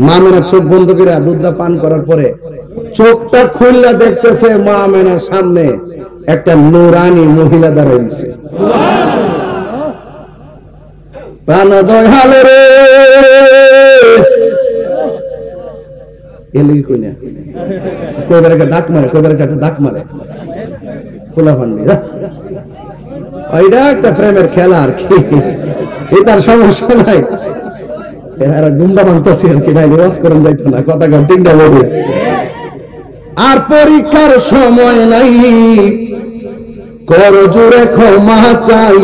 মা আমেনা চোখ বন্ধ করে দুধটা পান করার পরে চোখটা খুললে দেখতেছে মা আমেনার সামনে একটা নুরানি মহিলা দাঁড়াইছে। প্রাণ দয়াল রে, এলি কই না, কইবার একটা ডাক মারে, কইবার একটা ডাক মারে, ফুলা ফান্ডি। ওইটা একটা প্রেমের খেলা আর কি, এটার সমস্যা নাই। এরা গুন্ডা মানতেছে আর কি, নাই ওয়াজ করেন যাইতো না। কথা ঠিক না বলি। আর পরীক্ষার সময় নাই, কর জোরে ক্ষমা চাই,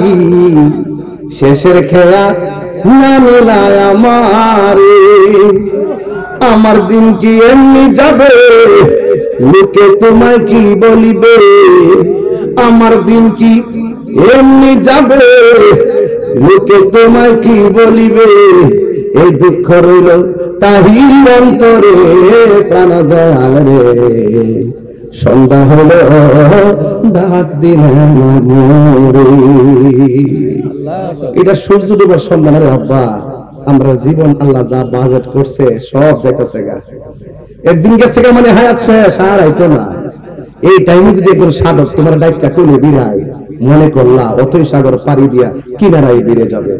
শেষের খেয়া না নিলায় আমারে, আমার দিন কি এমনি যাবে, লোকে তোমায় কি বলিবে, আমার দিন কি এমনি যাবে, লোকে তোমায় কি বলিবে, এই দুঃখ রইল তাহির অন্তরে, প্রাণ দয়াল রে, সন্ধ্যা হলো ডাক দিলাম মোরে। এটা সূর্য ডুবার সন্ধানের আব্বা, আমরা জীবন আল্লাহ যা বাজেট করছে সব যাইতেছে গা, একদিন গেছে গা মানে হায়াত শেষ, আর আইতো না। এই টাইমে যদি একজন সাধক তোমার ডাইকা কোলে বিড়ায়, মনে করলা অতই সাগর পাড়ি দিয়া কিনারায় বেড়ে যাবে।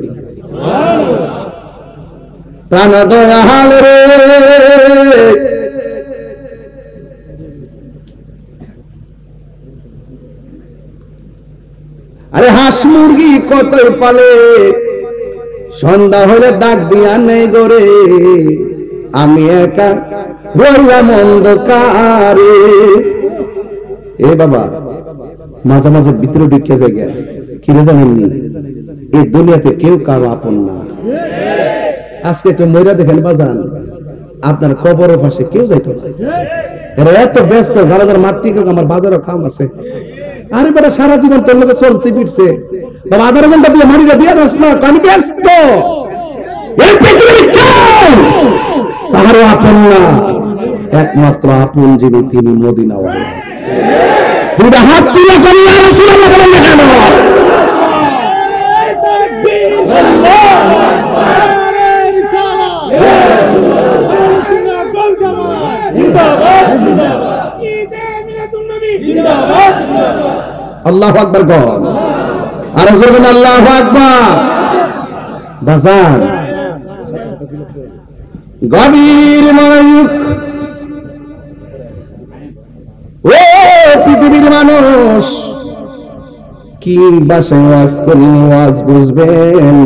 প্রাণ দয়াল রে, আরে হাঁস মুরগি কতই পালে, সন্ধ্যা হলে ডাক দিয়া নেই গরে, আমি একা রইলাম অন্ধকারে। এ বাবা, মাঝে মাঝে ভিতরে ঢুকে যায়, কিরে জানেননি, এই দুনিয়াতে কেউ কারো আপন না। আজকে একটু ময়রা দেখেন বাজান, আপনার কবরের পাশে কেউ যাইতো না। এরা এত ব্যস্ত, যারা যারা মারতে আমার বাজারও কাম আছে। আরে বেটা, সারা জীবন তোর লোকে চলছে ফিরছে, বাবা আধার ঘন্টা দিয়ে মারিটা দিয়ে যাস না, আমি ব্যস্ত। তাহারও আপন না, একমাত্র আপন যিনি তিনি মদিনাওয়ালা। দুইটা হাত তুলে করি আর রাসূলুল্লাহ বলেন না কেন? আল্লাহু আকবার গণ আর জোরে আল্লাহু আকবার। বাজার গভীর মনোযোগ। ও পৃথিবীর মানুষ, কি ভাষায় ওয়াজ করলে ওয়াজ বুঝবেন?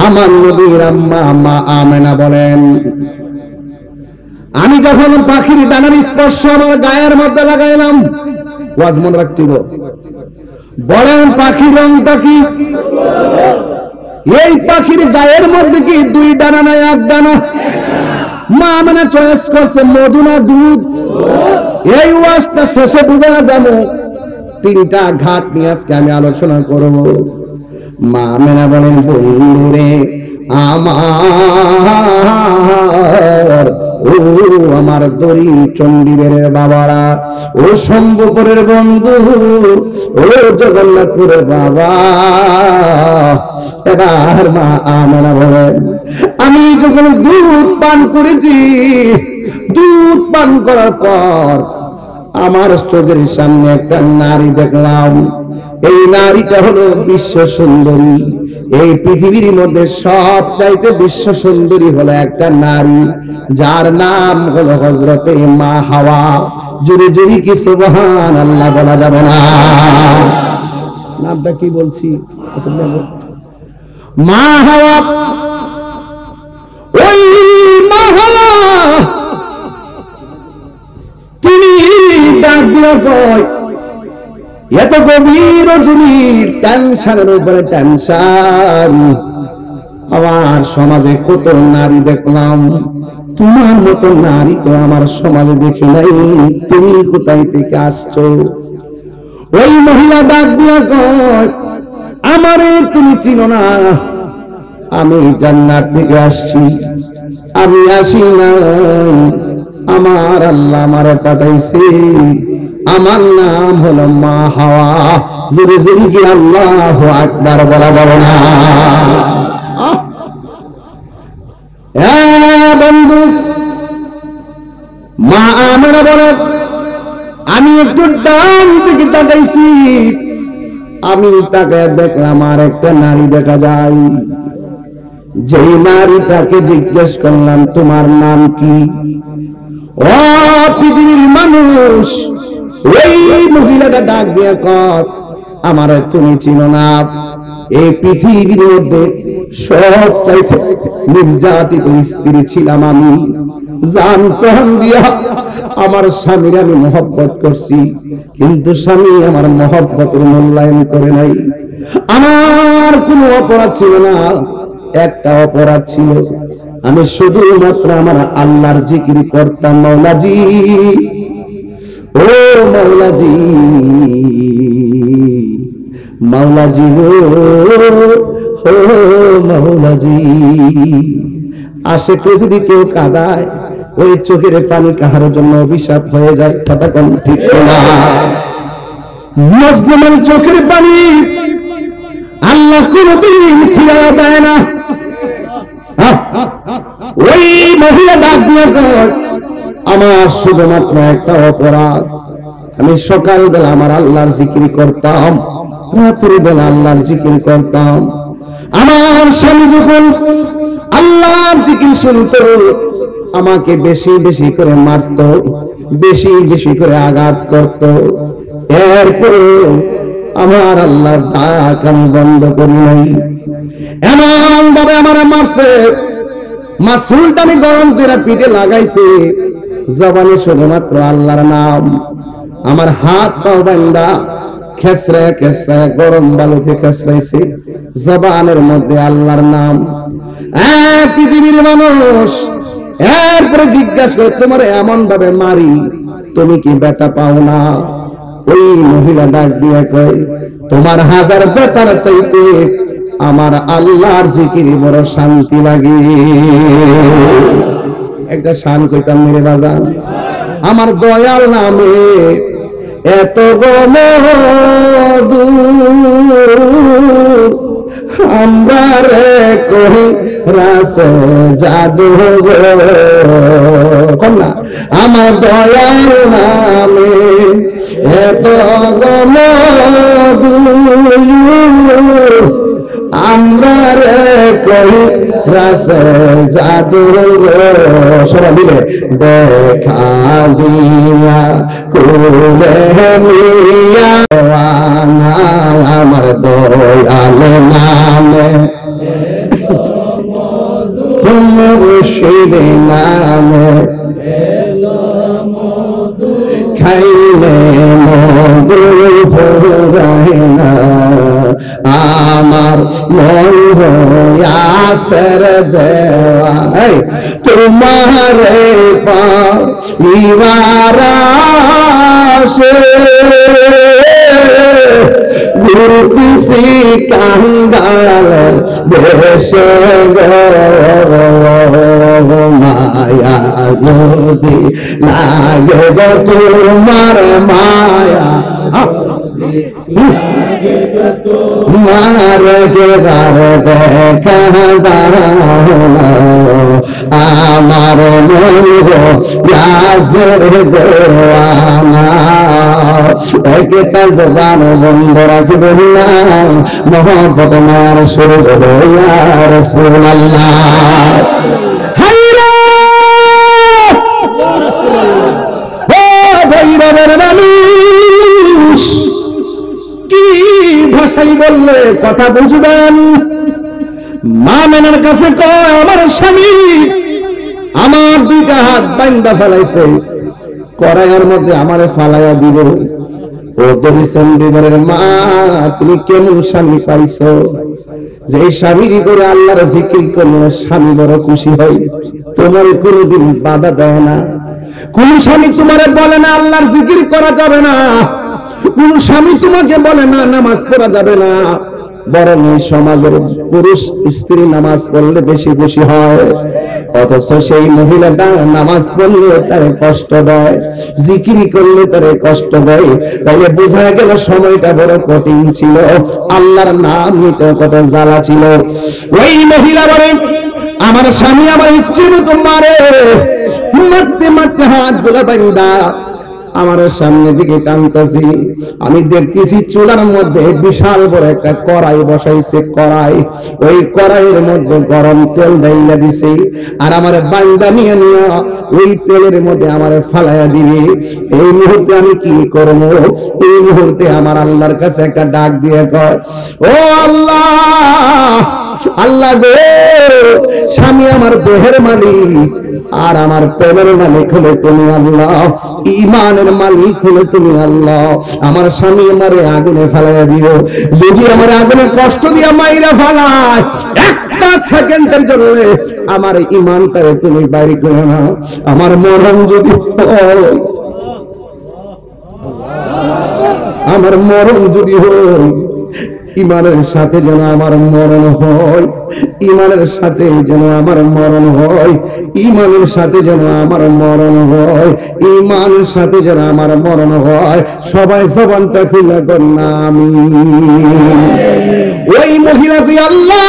আমার নবীর আম্মা মা আমেনা বলেন, আমি যখন পাখির ডানার স্পর্শ আমার গায়ের মধ্যে লাগাইলাম, ওয়াজ মনে রাখতে হবে। বলেন পাখির রংটা কি? এই পাখির গায়ের মধ্যে কি দুই ডানা না এক ডানা? মা আমেনা চয়েস করছে মধু না দুধ। এই ওয়াজটা শেষে বুঝা যাবে। তিনটা ঘাট নিয়ে আজকে আমি আলোচনা করব। মা আমেনা বলেন, বন্ধুরে আমার, ও আমার দড়ি চণ্ডীবের বাবারা, ও শম্ভুপুরের বন্ধু, ও জগন্নাথপুরের বাবা। এবার মা আমেনা বলেন, আমি যখন দুধ পান করেছি, দুধ পান করার পর আমার চোখের সামনে একটা নারী দেখলাম। এই নারীটা হলো বিশ্ব সুন্দরী। এই পৃথিবীর মধ্যে সব চাইতে বিশ্ব সুন্দরী হলো একটা নারী, যার নাম হলো হযরতে মা হাওয়া। জোরে জোরে কি সুবহানাল্লাহ বলা যাবে না? নামটা কি বলছি? মা হাওয়া। ওই মা হাওয়া তিনি ডাক দিয়ে কয়, এত গভীর রজনীর টেনশনের উপরে টেনশন। আমার সমাজে কত নারী দেখলাম, তোমার মতো নারী তো আমার সমাজে দেখি নাই, তুমি কোথায় থেকে আসছো? ওই মহিলা ডাক দিয়া কয়, আমারে তুমি চিনো না, আমি জান্নাত থেকে আসছি। আমি আসি না, আমার আল্লাহ আমারে পাঠাইছে। আমার নাম হলো মা হাওয়া। জোরে জোরে কি আল্লাহু আকবার বলা যাবে না? বন্ধু, মা আমেনা বলে, আমি একটু ডান দিকে তাকাইছি, আমি তাকে দেখলাম আর একটা নারী দেখা যায়। যেই নারীটাকে জিজ্ঞেস করলাম, তোমার নাম কি? ও পৃথিবীর মানুষ, ওই মহিলাটা ডাক দিয়ে কয়, আমার তুমি চিনো না, এই পৃথিবীর মধ্যে সব চাইতে নির্যাতিত স্ত্রী ছিলাম আমি। জান প্রাণ দিয়া আমার স্বামীর আমি মহব্বত করছি, কিন্তু স্বামী আমার মহব্বতের মূল্যায়ন করে নাই। আমার কোনো অপরাধ ছিল না, একটা অপরাধ ছিল, আমি শুধুমাত্র আমার আল্লাহর জিকির করতাম। মাওলাজি, ও মাওলাজি, মাওলাজি ও মাওলাজি। আশেকে যদি কেউ কাঁদায়, ওই চোখের পানি কাহার জন্য অভিশাপ হয়ে যায়। কথা কোন ঠিক না? মুসলিমের চোখের পানি আল্লাহ কোনদিন ফিরিয়ে দেয় না। ওই মহিলা ডাক দিয়ে কয়, আমার শুধুমাত্র একটা অপরাধ, আমি সকালবেলা আমার আল্লাহর জিকির করতাম, রাতের বেলা আল্লাহর জিকির করতাম। আমার স্বামী যখন আল্লাহর জিকির শুনতো, আমাকে বেশি বেশি করে মারত, বেশি বেশি করে আঘাত করত। এরপরে আমার আল্লাহর ডাক আমি বন্ধ করি নাই। এমন ভাবে আমার মারছে, মাসুলটানি গরম করে পিঠে লাগাইছে, জবানে শুধুমাত্র আল্লাহর নাম। আমার হাত পাও বান্দা খেসরায় খেসরায় গরম বালুতে খেসরাইছে, জবানের মধ্যে আল্লাহর নাম। পৃথিবীর মানুষ এরপরে জিজ্ঞাসা করে, তোমার এমন ভাবে মারি, তুমি কি ব্যথা পাও না? ওই মহিলা ডাক দিয়ে কয়, তোমার হাজার ব্যথার চাইতে আমার আল্লাহর জিকিরে বড় শান্তি লাগে। একটা শান কইতাম মেরে বাজান, আমার দয়াল নামে এত গো মধু, আমরা রে কই রাসে জাদু গো কন্যা আমার দয়াল নামে এত গমদু আমরা রে কই রাসে জাদু গো সবাই মিলে দেখা দিয়া কুলে মিয়া আমার দয়াল নামে মুর্শিদ নামে খাইলে মধু ফুরায় না আমার মন হইয়াসের দেওয়া তোমারে পাইবার আশে ঘুরতেছি কাঙ্গাল বেশে মায়া যদি লাগে গো তোমার মায়া মারে গে বার দেখা আমার মনের দেওয়ানা একটা জবান বন্ধ রাখবেন না মোহব্বত মার শুরু করো ইয়া রাসূলুল্লাহ হায়রা ও ভৈরবের মানুষ কি ভাষাই বললে কথা বুঝবেন মা মেনার কাছে কয় আমার স্বামী আমার দুইটা হাত বান্ধা ফেলাইছে কড়াইয়ের মধ্যে আমারে ফালাইয়া দিব ও দরিসন দেবরের মা তুমি কেমন স্বামী পাইছো যে স্বামীর করে আল্লাহর জিকির করলে স্বামী বড় খুশি হয় তোমার কোনদিন বাধা দেয় না কোন স্বামী তোমারে বলে না আল্লাহর জিকির করা যাবে না কোন স্বামী তোমাকে বলে না নামাজ পড়া যাবে না বরং এই সমাজের পুরুষ স্ত্রী নামাজ পড়লে বেশি খুশি হয় অথচ সেই মহিলাটা নামাজ পড়লে তার কষ্ট দেয় জিকির করলে তার কষ্ট দেয় তাইলে বোঝা গেল সময়টা বড় কঠিন ছিল আল্লাহর নাম নিতে কত জ্বালা ছিল ওই মহিলা বলে আমার স্বামী আমার ইচ্ছে মতো মারে মারতে মারতে হাত গুলা বান্ধা আমার সামনে দিকে টানতেছি আমি দেখতেছি চুলার মধ্যে বিশাল বড় একটা কড়াই বসাইছে কড়াই ওই কড়াইয়ের মধ্যে গরম তেল ঢাইলা দিছে আর আমার বান্দা নিয়ে নিয়ে ওই তেলের মধ্যে আমারে ফালাইয়া দিবে এই মুহূর্তে আমি কি করব এই মুহূর্তে আমার আল্লাহর কাছে একটা ডাক দিয়ে কয় ও আল্লাহ আল্লাহ গো স্বামী আমার দেহের মালিক আর আমার প্রেমের মালিক হলে তুমি আল্লাহ ঈমানের মালিক হলে তুমি আল্লাহ আমার স্বামী আমারে আগুনে ফেলাইয়া দিও যদি আমার আগুনে কষ্ট দিয়া মাইরা ফেলায় একটা সেকেন্ডের জন্য আমার ঈমানটারে তুমি বাইরে করে নাও আমার মরণ যদি হয় আমার মরণ যদি হয় ঈমানের সাথে যেন আমার মরণ হয় ঈমানের সাথে যেন আমার মরণ হয় ঈমানের সাথে যেন আমার মরণ হয় ঈমানের সাথে যেন আমার মরণ হয় সবাই জবানটা খুলে করেন আমিন ওই মহিলা কি আল্লাহ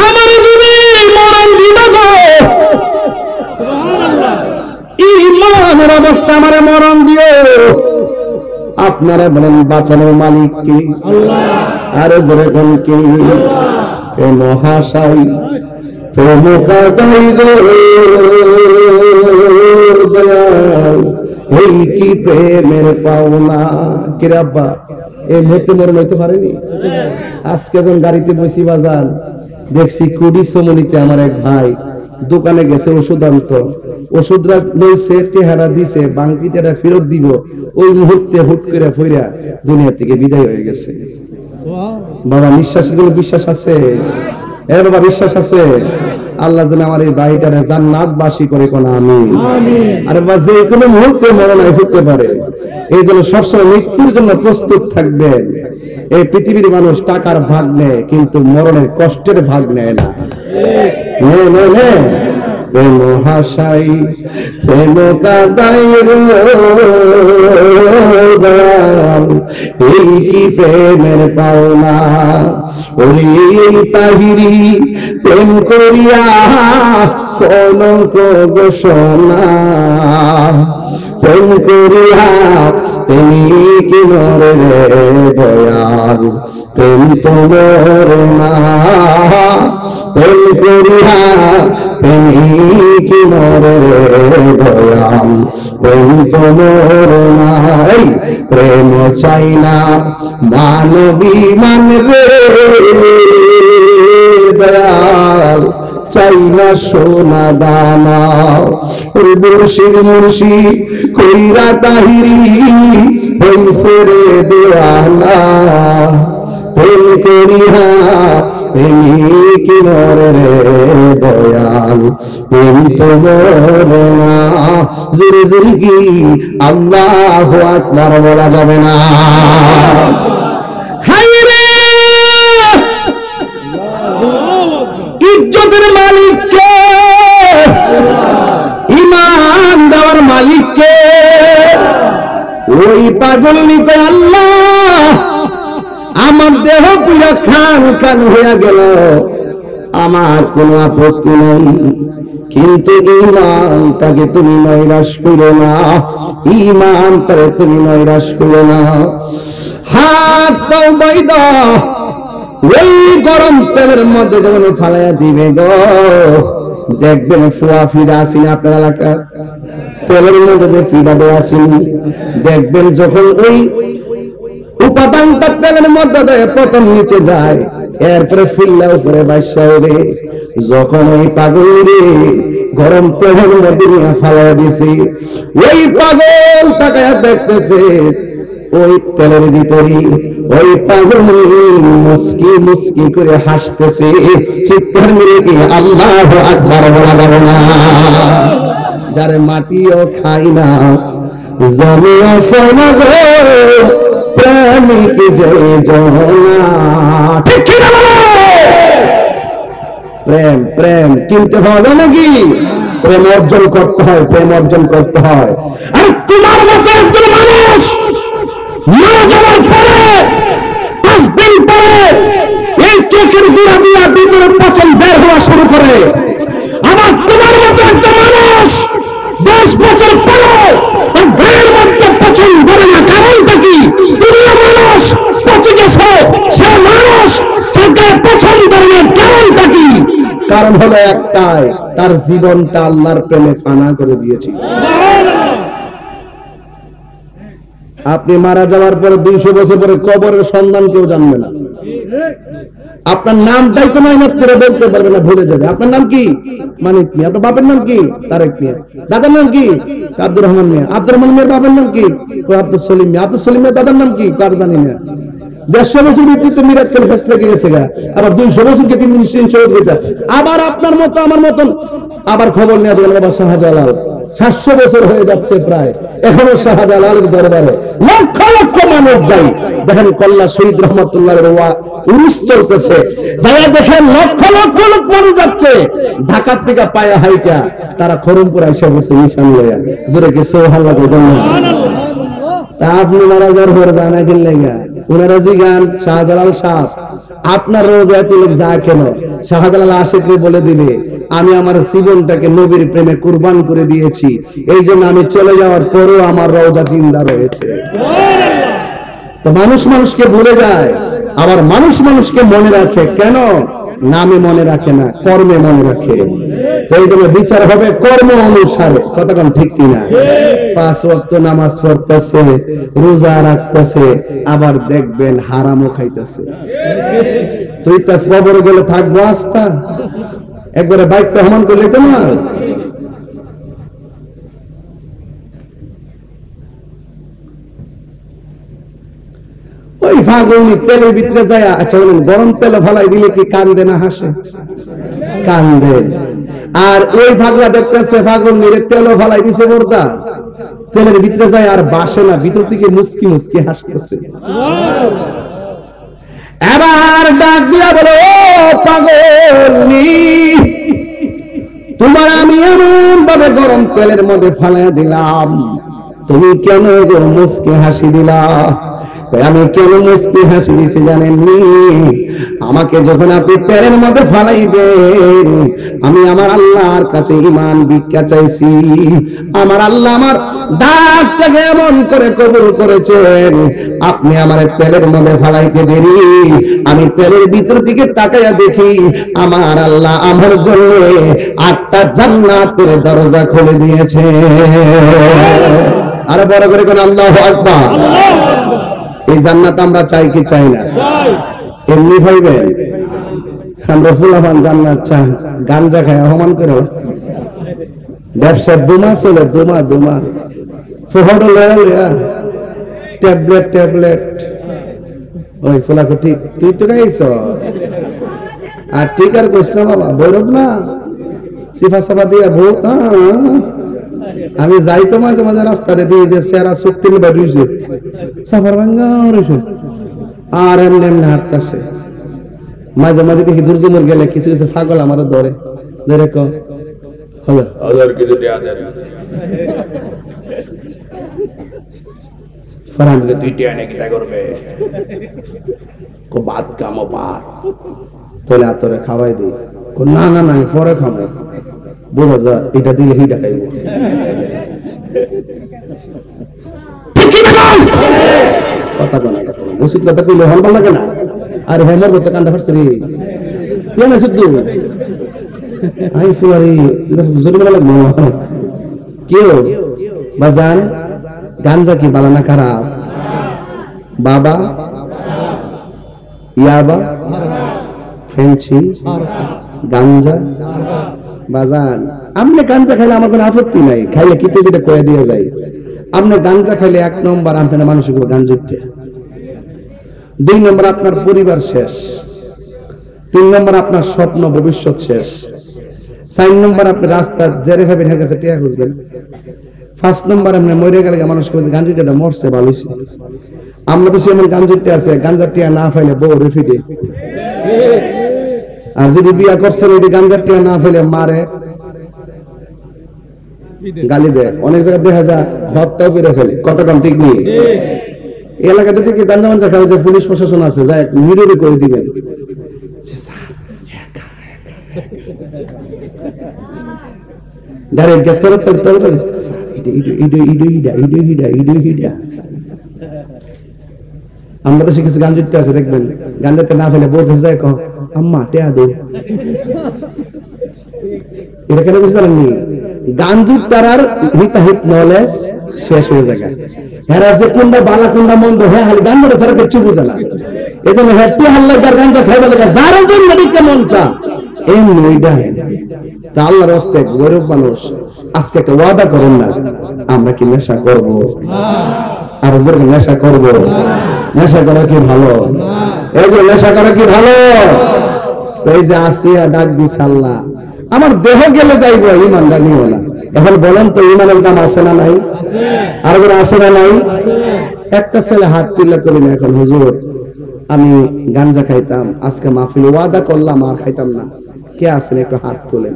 আমার যদি মরণ দিবা গো সুবহানাল্লাহ ঈমানের অবস্থা আমারে মরণ দিও আপনারা বলেন বাঁচানোর মালিক কি আল্লাহ আর যেরকম কি হে মহাশয় হে মুকাদ্দাই গো দয়াল এই কি প্রেমের পাওনা কি রে আব্বা এই মুহূর্তে মরণ হইতে পারেনি আজকে যখন গাড়িতে বসি বাজান দেখছি কুড়ি সমনিতে আমার এক ভাই দোকানে গেছে ওষুধ আনতো ওষুধরা লইছে টেহারা দিছে বাংকিটা ফেরত দিব ওই মুহূর্তে হুট করে ফইরা দুনিয়া থেকে বিদায় হয়ে গেছে বাবা নিঃশ্বাসের জন্য বিশ্বাস আছে বাবা বিশ্বাস আছে আল্লাহ যেন আমার এই বাড়িটারে জান্নাতবাসী করে কোন আমিন আরে বাবা যে কোনো মুহূর্তে মরণ হতে পারে এই জন্য সবসময় মৃত্যুর জন্য প্রস্তুত থাকবেন এই পৃথিবীর মানুষ টাকার ভাগ নেয় কিন্তু মরণের কষ্টের ভাগ নেয় না প্রেম হাসাই প্রেম কাদাই দয়াল এই কি প্রেমের পাওনা ওরে তাহিরি প্রেম করিয়া কলঙ্ক ঘোষণা প্রেম করিয়া প্রেমিক মরে রে দয়াল প্রেম তো মরে না প্রেম করিয়া প্রেমিক মরে রে দয়াল প্রেম তো মরে না প্রেম চাই না মানবী মান রে দয়াল চাই না সোনা দানা মুর্শিদ মুর্শিদ কইরা তাহিরি হইছে রে দেওয়ানা প্রেম করিয়া প্রেমিক মরে রে দয়াল প্রেম তো মরে না জোরে জোরে কি আল্লাহু আকবার বলা যাবে না ইজ্জতের মালিক কে ঈমান দেওয়ার মালিক কে ওই পাগল নিতে আল্লাহ আমার দেহ পুরা খান খান হয়ে গেল আমার কোনো আপত্তি নেই কিন্তু ঈমানটাকে তুমি নৈরাশ করো না ঈমানটাকে তুমি নৈরাশ করো না হাত পাও বাইদা ওই গরম তেলের মধ্যে যখন ফালাইয়া দিবে গো দেখবেন ফুয়া ফিরা আসেনি আপনার এলাকার তেলের মধ্যে যে ফিরা দেওয়া আসেনি দেখবেন যখন ওই উপাদানটা তেলের মধ্যে দেয় প্রথম নিচে যায় এরপরে ফুল্লা উপরে বাইসা ওরে যখন ওই পাগল রে গরম তেলের মধ্যে নিয়ে ফালাইয়া দিছে ওই পাগল তাকায়া দেখতেছে ওই তেলের ভিতরে ওই পাগল মুস্কি মুস্কি করে হাসতেছে চিৎকার মেরে কি আল্লাহু আকবার বলা যাবে না যারে মাটিও খাই না জানে আসে না গো প্রেমিক যে জনা ঠিক কি না বলো প্রেম প্রেম কিনতে পাওয়া যায় নাকি প্রেম অর্জন করতে হয় প্রেম অর্জন করতে হয় আর তোমার মতো একজন মানুষ মারা যাওয়ার পরে 5 দিন পরে এই চোখের গুঁড়া দিয়া ভিতরে পচন বের হওয়া শুরু করে আবার তোমার মতো একটা মানুষ 10 বছর পরে তার গায়ের মধ্যে পচন ধরে না কারণটা কি তুমিও মানুষ পচে গেছে সে মানুষ সে গায়ে পচন ধরে না কারণটা কি কারণ হলো একটাই তার জীবনটা আল্লাহর প্রেমে ফানা করে দিয়েছে আপনি মারা যাওয়ার পরে 200 বছর পরে কবরের সন্ধান কেউ জানবে না আপনার নামটাই তো নাই মাত্র বলতে পারবে না ভুলে যাবে আপনার নাম কি মানিক মিয়া আপনার বাপের নাম কি তারেক মিয়া দাদার নাম কি আব্দুর রহমান মিয়া আব্দুর রহমান মিয়ার বাবার নাম কি আব্দুল সলিম মিয়া আব্দুল সলিম মিয়ার দাদার নাম কি কার জানি না 150 বছর ভিত্তিতে মিরাক্কেল ফেসলা গেছে গা আবার 200 বছরকে 300 বছর আবার আপনার মতো আমার মতন আবার খবর নিয়ে দেবেন বাবা শাহজালাল 700 বছর হয়ে যাচ্ছে প্রায় এখনো শাহজালালের দরবারে লক্ষ লক্ষ মানুষ যায় দেখেন কল্লা শহীদ রহমাতুল্লাহর উরুস চলতেছে যারা দেখেন লক্ষ লক্ষ লোক মানুষ যাচ্ছে ঢাকা থেকে পায়া হাইটা তারা খরমপুর এসে বসে নিশান লয়া জোরে কি সুবহানাল্লাহ সুবহানাল্লাহ তা আপনি মারা যাওয়ার পরে জানা গেল লাগা ওনারা জিগান শাহজালাল শাহ আপনার রোজা এত লোক যা কেন শাহজালাল আশিকরে বলে দিবে আমি আমার জীবনটাকে নবীর প্রেমে কুরবান করে দিয়েছি এই জন্য আমি চলে যাওয়ার পরও আমার রওজা জিন্দা রয়েছে তো মানুষ মানুষকে ভুলে যায় আবার মানুষ মানুষকে মনে রাখে কেন নামে মনে রাখে না কর্মে মনে রাখে এই জন্য বিচার হবে কর্ম অনুসারে কতক্ষণ ঠিক কিনা 5 ওয়াক্ত নামাজ পড়তেছে রোজা রাখতেছে আবার দেখবেন হারামও খাইতেছে তুই তা কবরে গেলে থাকবো আস্তা একবারে বাইকটা হমান করলে তো না ওই ফাগুনি তেলের ভিতরে যায় আচ্ছা বলেন গরম তেল ফলাই দিলে কি কান্দে না হাসে কান্দে আর ওই ফাগলা দেখতেছে ফাগুনির তেলও ফলাই দিছে মোরদা তেলের ভিতরে যায় আর বাসে না ভিতর থেকে মুস্কি মুস্কি হাসতেছে এবার ডাক দিয়া বলে ও পাগলনি তোমার আমি এমন ভাবে গরম তেলের মধ্যে ফালাইয়া দিলাম, তুমি কেন মুস্কি হাসি দিলা? আমি কেন মুস্কি হাসি দিছি জানেননি? আমাকে যখন আপনি তেলের মধ্যে ফালাইবেন, আমি আমার আল্লাহর কাছে ঈমান ভিক্ষা চাইছি। আমার আল্লাহ আমার ডাকটাকে এমন করে কবুল করেছেন, আপনি আমার তেলের মধ্যে ফালাইতে দেরি, আমি তেলের ভিতর দিকে তাকাইয়া দেখি আমার আল্লাহ আমার জন্য 8টা জান্নাতের দরজা খুলে দিয়েছে। আরো বড় করে কোন আল্লাহু আকবার। এই জান্নাত আমরা চাই কি চাই না? এমনি ভাইবেন আমরা ফুলাফান জান্নাত চাই, গাঞ্জা খায় অপমান করে ব্যবসার দুমা চলে, দুমা ফোহড় লয়া ট্যাবলেট ওই ফুলাকে ঠিক তুই তো খাইছ আর ঠিক আর কইস না বাবা, বৈরব না সিফা সাফা দিয়া বহুত। আমি যাই তো মাঝে মাঝে রাস্তাতে দিয়ে যে সেরা চুক্তি বাড়িয়েছে সাফার ভাঙ্গা আর এমনি এমনি হাঁটতেছে। মাঝে মাঝে দেখি দুর্জমর গেলে কিছু কিছু পাগল আমার ধরে ধরে ফরহানকে তুই টিয়া নাকি তা করবে কো বাদ কামো পার তোলে আতরে খাওয়াই দিই। না না না পরে খাবো, বোঝা যা এটা দিলে হিটা খাইব। কথা বলা মুসিদ কথা কইলে হল ভালো লাগে না। আর হেমার বলতে কান্ডা ফাটছে রে তুই না শুদ্ধ আই ফুয়ারি জরিমানা লাগবো কেউ বাজান। গাঞ্জা কি ভালো না খারাপ? বাবা ইয়াবা ফেন্সি গাঞ্জা বাজান। আপনি গাঞ্জা খাইলে আমার কোনো আপত্তি নাই, খাইলে কিতে কিতে কয়ে দিয়ে যায়। আপনি গাঞ্জা খাইলে 1 নম্বর আপনার মানুষের উপর গাঞ্জা উঠে, 2 নম্বর আপনার পরিবার শেষ, 3 নম্বর আপনার স্বপ্ন ভবিষ্যৎ শেষ, 4 নম্বর আপনি রাস্তা জেরে খাবেন এর কাছে টিয়া খুঁজবেন, 5 নম্বর আপনি মরে গেলে মানুষ কইছে গাঞ্জাটা মরছে ভালো হইছে। আমরা তো সেমন গাঞ্জাটা আছে, গাঞ্জা টিয়া না ফাইলে বউ রিফিটে, আর যদি বিয়া করছে ওই গাঞ্জা টিয়া না ফাইলে মারে গালি দেয়। অনেক জায়গায় দেখা যায় হত্যাও করে ফেলে। কতক্ষণ ঠিক নেই এলাকাটা থেকে গাঞ্জা মাঞ্জা খাওয়া যায়, পুলিশ প্রশাসন আছে যায় মিররে করে দিবেন। ডাইরেক্ট গেতরে তরে আমরা তো শিখেছি গাঞ্জাটা আছে দেখবেন, গাঞ্জাটা না ফেলে বউ ভেজা কহ আম্মা টেয়া দে। এটা কেন বুঝলেন নি? গাঞ্জুর তারার হিতাহিত নলেজ শেষ হয়ে যায়। হ্যাঁ যে কোনটা বালা কোনটা মন্দ, হ্যাঁ খালি গাঞ্জাটা ছাড়া কিচ্ছু বুঝে না। এই জন্য হ্যাঁ হাল্লা যার গাঞ্জা খাইবা লাগা যারা যে নদীকে মন চা এমনি ওইটা তা আল্লাহর রাস্তায় গরিব মানুষ আজকে একটা ওয়াদা করেন না, আমরা কি নেশা করবো? আর ওদের নেশা করবো? নেশা করা কি ভালো? এই যে নেশা করা কি ভালো? তো এই যে আসিয়া ডাক দিস আল্লাহ আমার দেহ গেলে যাইব ইমান জানিও না। এখন বলেন তো ইমানের দাম আছে না নাই? আর কোনো আছে না নাই? একটা ছেলে হাত তুলে করি না এখন হুজুর আমি গাঞ্জা খাইতাম, আজকে মাহফিল ওয়াদা করলাম আর খাইতাম না। কে আছেন একটু হাত তোলেন।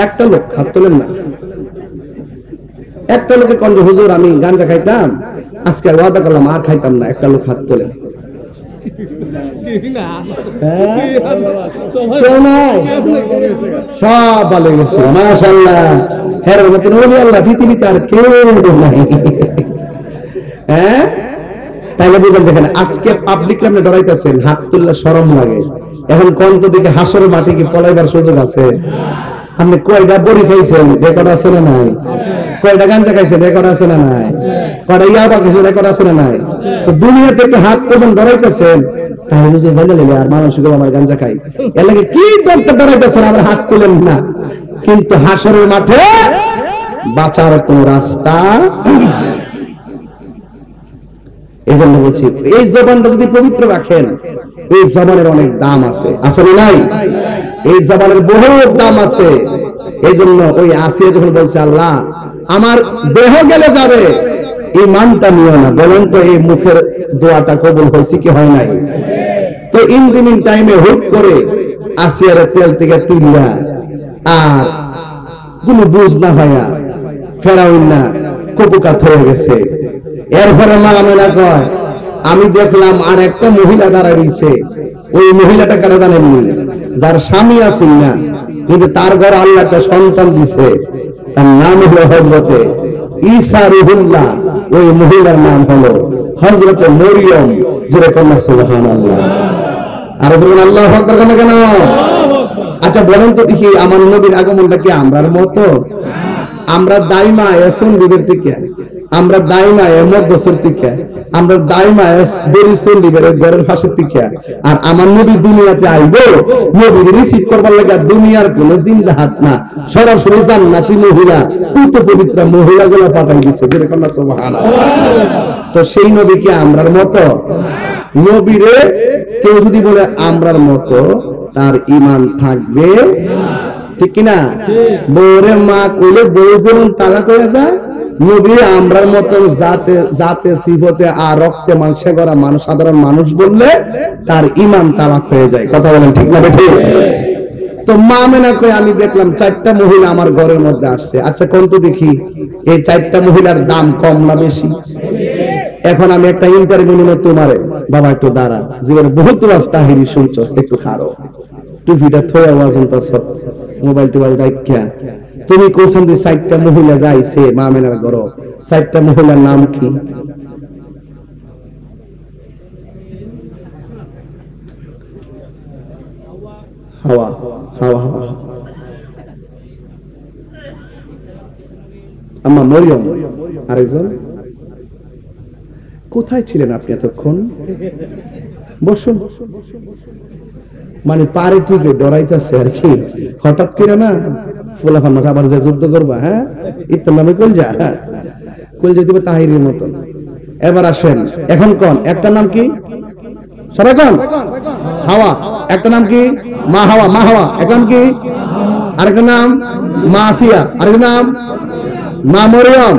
একটা লোক হাত তোলেন না। একটা লোকে কোন হুজুর আমি গাঞ্জা খাইতাম, আজকে ওয়াদা করলাম আর খাইতাম না। একটা লোক হাত তোলেন। সব ভালো গেছে মাশাআল্লাহ। হের মতন ওলি আল্লাহ পৃথিবীতে আর কেউ নাই। হ্যাঁ তাইলে বুঝেন যেখানে আজকে পাবলিক আপনি ডরাইতেছেন, হাত তুললে শরম লাগে। এখন কোন তো দিকে হাসর মাঠে কি পলাইবার সুযোগ আছে? আপনি কয়টা বড়ি খাইছেন রেকর্ড আছে না নাই? কয়টা গাঞ্জা খাইছেন রেকর্ড আছে না নাই? কয়টা ইয়াবা খাইছেন রেকর্ড আছে না নাই? তো দুনিয়াতে একটু হাত তুলবেন ডরাইতেছেন, তাহলে বুঝে জানলে আর মানুষ আমার গাঞ্জা খাই এর লাগে কি ডরতে ডরাইতেছেন? আবার হাত তুলেন না। কিন্তু হাসরের মাঠে বাঁচার কোনো রাস্তা। এই জন্য বলছি এই জবানটা যদি পবিত্র রাখেন, এই জবানের অনেক দাম আছে, আছে না নাই? এই জবানের বহু দাম আছে। এই জন্য ওই আসিয়া যখন বলছে আল্লাহ আমার দেহ গেলে যাবে, ইমানটা নিও না। বলেন তো এই মুখের দোয়াটা কবুল হয়েছে কি হয় নাই? তো তো ইনদিমিন টাইমে হুট করে আসিয়ার তেল থেকে তুললা আর কোনো বুঝ না ভাইয়া ফেরাউন না কপুকাত হয়ে গেছে। এরপরে মা আমেনা কয় আমি দেখলাম আর একটা মহিলা দাঁড়ায় রয়েছে, ওই মহিলাটা কারা জানেননি? যার স্বামী আছেন না, কিন্তু তার ঘরে আল্লাহ একটা সন্তান দিছে, তার নাম হলো হযরতে ঈসা রুহুল্লাহ। ওই মহিলার নাম হলো হযরতে মরিয়ম। যেরকম সুবহানাল্লাহ। আর যখন আল্লাহু আকবার কেন? আচ্ছা বলেন তো দেখি, আমার নবীর আগমনটা কি আমরার মতো? আমরা দাইমা এসন বিদের থেকে, আমরা দাইমা মধ্যসর থেকে, আমরা দাইমা বেরিসন বিদের ঘরের পাশের থেকে। আর আমার নবী দুনিয়াতে আইবো, নবীর রিসিভ করবার লাগা দুনিয়ার কোন জিন্দা হাত না, সরাসরি জান্নাতি মহিলা, পুত পবিত্র মহিলাগুলো পাঠাই দিয়েছে। যেরকম সুবহানাল্লাহ। তো সেই নবী কি আমরার মতো? নবীরে কেউ যদি বলে আমরার মতো, তার ঈমান থাকবে, ঠিক কিনা? বউরে মা কইলে বউ যেমন তালাক হয়ে যায়, নবী আমরার মতন জাতে জাতে সিফতে আর রক্তে মাংসে গড়া মানুষ, সাধারণ মানুষ বললে তার ঈমান তালাক হয়ে যায়। কথা বলেন ঠিক না বেঠিক? তো মা আমেনা কই আমি দেখলাম 4টা মহিলা আমার ঘরের মধ্যে আসছে। আচ্ছা কোন তো দেখি এই 4টা মহিলার দাম কম না বেশি? এখন আমি একটা ইন্টারভিউ নিব তোমারে, বাবা একটু দাঁড়া, জীবনে বহুত রাস্তাহিরি শুনছস, একটু খারো, টুপিটা থই আওয়াজ উনতাছ, মোবাইল টোবাইল রাখিয়া তুমি কোসন দি 4টা মহিলা যাইছে মা আমেনার ঘর, 4টা মহিলার নাম কি? হাওয়া হাওয়া হাওয়া, আম্মা মরিয়ম, আরেকজন কোথায় ছিলেন আপনি এতক্ষণ? বসুন। মানে পারে টিকে ডরাইতেছে আর কি, হঠাৎ করে না ফুলাফান আবার যে যুদ্ধ করবা, হ্যাঁ ইত্যার নামে কলজা, কলজা দিবে তাহিরের মতন। এবার আসেন, এখন কোন একটা নাম কি? সবাই কোন? হাওয়া। একটা নাম কি? মা হাওয়া। মা হাওয়া। একটা নাম কি? আরেকটা নাম মা আসিয়া। আরেকটা নাম মা মরিয়ম,